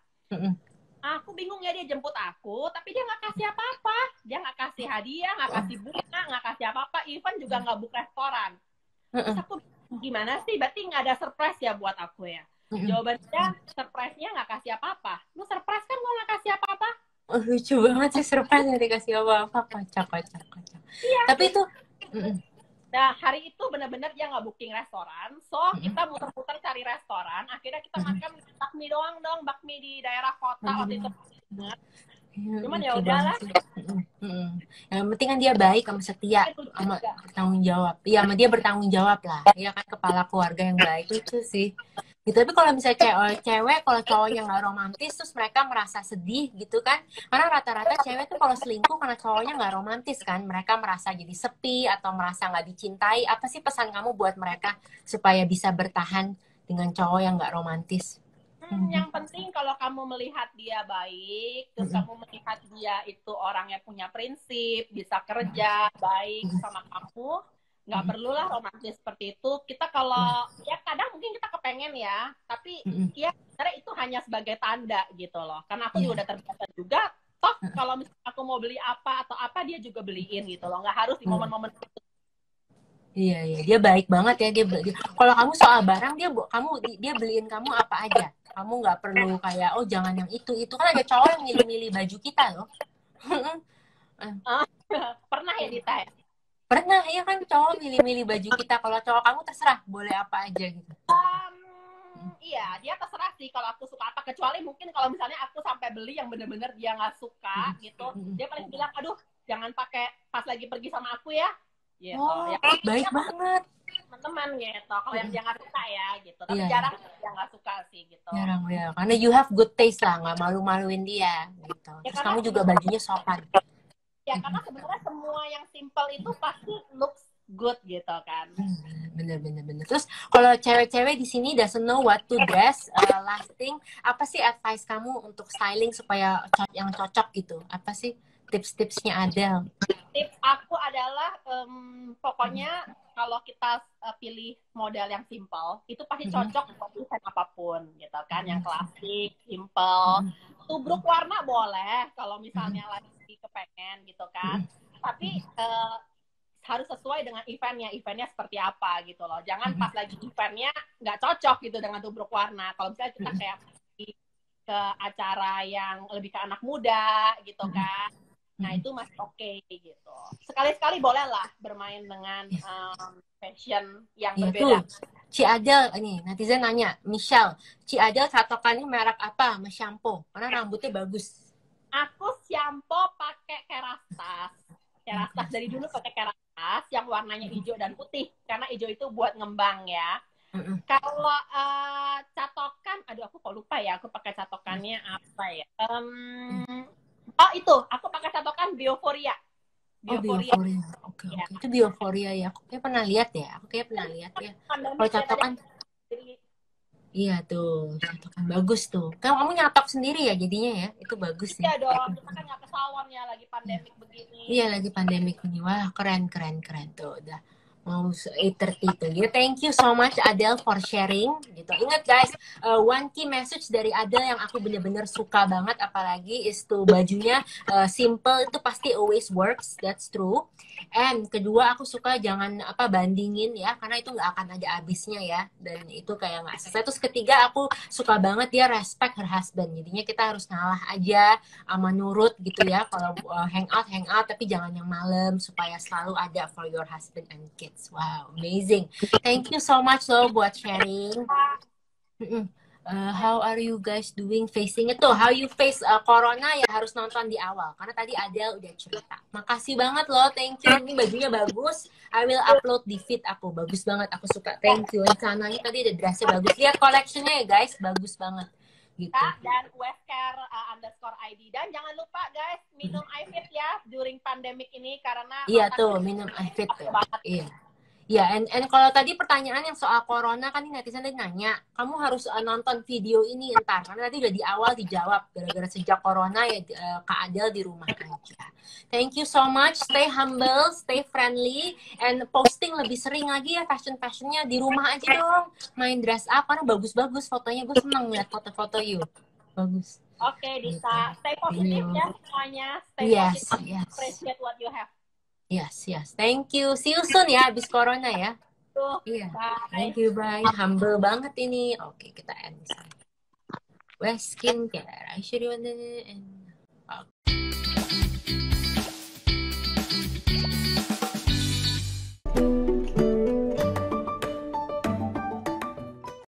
Speaker 2: Aku bingung ya, dia jemput aku, tapi dia nggak kasih apa-apa. Dia nggak kasih hadiah, nggak kasih bunga, nggak kasih apa-apa. Even juga nggak book restoran. Terus aku gimana sih? Berarti nggak ada surprise ya buat aku ya? Jawabannya surprise-nya nggak kasih apa-apa. Lu surprise kan, gue nggak kasih apa-apa.
Speaker 1: Oh, lucu banget sih, surprise nggak dikasih apa-apa. Kocak. Iya. Tapi itu.
Speaker 2: Nah, hari itu benar-benar dia nggak booking restoran. So, kita muter-muter cari restoran. Akhirnya kita makan bakmi doang bakmi di daerah kota waktu itu. Cuman ya udahlah.
Speaker 1: Yang penting kan dia baik sama setia sama bertanggung jawab. Iya, sama dia bertanggung jawab lah. Dia kan kepala keluarga yang baik itu sih. Gitu. Tapi kalau misalnya cewek, kalau cowoknya nggak romantis, terus mereka merasa sedih gitu kan. Karena rata-rata cewek tuh kalau selingkuh karena cowoknya nggak romantis kan. Mereka merasa jadi sepi atau merasa nggak dicintai. Apa sih pesan kamu buat mereka supaya bisa bertahan dengan cowok yang nggak romantis?
Speaker 2: Yang penting kalau kamu melihat dia baik, terus kamu melihat dia itu orangnya punya prinsip, bisa kerja, baik sama kamu, nggak perlulah romantis seperti itu. Kita kalau, ya kadang mungkin kita kepengen ya, tapi ya sebenarnya itu hanya sebagai tanda gitu loh. Karena aku juga udah terbiasa juga, toh kalau misalnya aku mau beli apa atau apa, dia juga beliin gitu loh. Nggak harus di momen-momen itu.
Speaker 1: Iya, dia baik banget ya kalau kamu soal barang dia beliin kamu apa aja. Kamu nggak perlu kayak jangan yang itu kan ada cowok yang milih-milih baju kita loh.
Speaker 2: Pernah ya Dita?
Speaker 1: Pernah ya kan cowok milih-milih baju kita. Kalau cowok kamu terserah boleh apa aja gitu.
Speaker 2: Iya, dia terserah sih kalau aku suka apa. Kecuali mungkin kalau misalnya aku sampai beli yang bener-bener dia nggak suka gitu, dia paling bilang, aduh jangan pakai pas lagi pergi sama aku ya. Gitu. Ya,
Speaker 1: baik banget.
Speaker 2: Teman-teman gitu. Kalau yang dia nggak suka ya gitu. Tapi jarang dia nggak suka sih gitu.
Speaker 1: Jarang ya, karena you have good taste lah, nggak malu-maluin dia gitu.
Speaker 2: Ya,
Speaker 1: terus kamu juga bajunya sopan.
Speaker 2: Ya karena sebenarnya semua yang simple itu pasti looks good gitu kan.
Speaker 1: Bener. Terus kalau cewek-cewek di sini doesn't know what to dress, last thing, apa sih advice kamu untuk styling supaya yang cocok gitu? Apa sih tips-tipsnya Adele?
Speaker 2: Tips aku adalah pokoknya kalau kita pilih model yang simple, itu pasti cocok untuk desain apapun gitu kan, yang klasik, simple. Tubruk warna boleh kalau misalnya lagi kepengen gitu kan. Tapi harus sesuai dengan eventnya seperti apa gitu loh. Jangan pas lagi eventnya nggak cocok gitu dengan tubruk warna. Kalau misalnya kita kayak ke acara yang lebih ke anak muda gitu kan, nah itu masih oke gitu. Sekali-sekali boleh lah bermain dengan fashion yang berbeda.
Speaker 1: Ci Adele nih, netizen nanya, Michelle, Ci Adele catokannya merek apa sama shampoo? Karena rambutnya bagus.
Speaker 2: Aku shampoo pakai Kerastase dari dulu pakai Kerastase yang warnanya hijau dan putih, karena hijau itu buat ngembang ya. Kalau catokan, aduh aku kok lupa ya, aku pakai catokannya apa ya? Itu, aku pakai catokan Bioforia.
Speaker 1: Bioforia. Oke. Itu Bioforia ya. Aku kayak pernah lihat ya. Kalau catokan, iya tuh, catokan bagus tuh. Kamu nyatok sendiri ya jadinya ya. Itu bagus
Speaker 2: ya. Iya dong, kita kan nggak kesawan ya lagi pandemik begini.
Speaker 1: Iya, lagi pandemik ini. Wah, keren tuh. Udah mau 8:30 tuh. Gitu. Thank you so much Adele for sharing gitu. Ingat guys, one key message dari Adele yang aku bener-bener suka banget apalagi is tuh bajunya simple itu pasti always works. That's true. And kedua aku suka jangan bandingin ya, karena itu nggak akan ada habisnya ya, dan itu kayak nggak selesai. Terus ketiga aku suka banget dia respect her husband. Jadinya kita harus ngalah aja sama nurut gitu ya. Kalau hang out tapi jangan yang malam supaya selalu ada for your husband and kids. Wow, amazing. Thank you so much loh buat sharing. How are you guys doing facing itu? How you face corona ya harus nonton di awal. Karena tadi Adele udah cerita. Makasih banget loh, thank you. Ini bajunya bagus. I will upload di feed aku. Bagus banget, aku suka. Thank you. Rencananya tadi ada dressnya bagus. Lihat collectionnya ya guys, bagus banget. Gitu.
Speaker 2: Dan @westcare_id. Dan jangan lupa guys, minum iFit ya during pandemic ini karena
Speaker 1: iya tuh minum iFit tuh. Iya. Ya, and kalau tadi pertanyaan yang soal corona kan netizen tadi nanya, kamu harus nonton video ini ntar karena tadi udah di awal dijawab gara-gara sejak corona ya Kak Adele di rumah aja. Thank you so much, stay humble, stay friendly, and posting lebih sering lagi ya fashionnya di rumah aja dong, main dress up karena bagus-bagus fotonya, gue seneng lihat foto-foto you, bagus.
Speaker 2: Oke, Dita, stay positif ya semuanya, stay positive, appreciate what you have.
Speaker 1: Yes. Thank you. See you soon ya abis corona ya.
Speaker 2: Iya.
Speaker 1: Thank you, bye. Humble banget ini. Oke, kita end. West Skincare. I should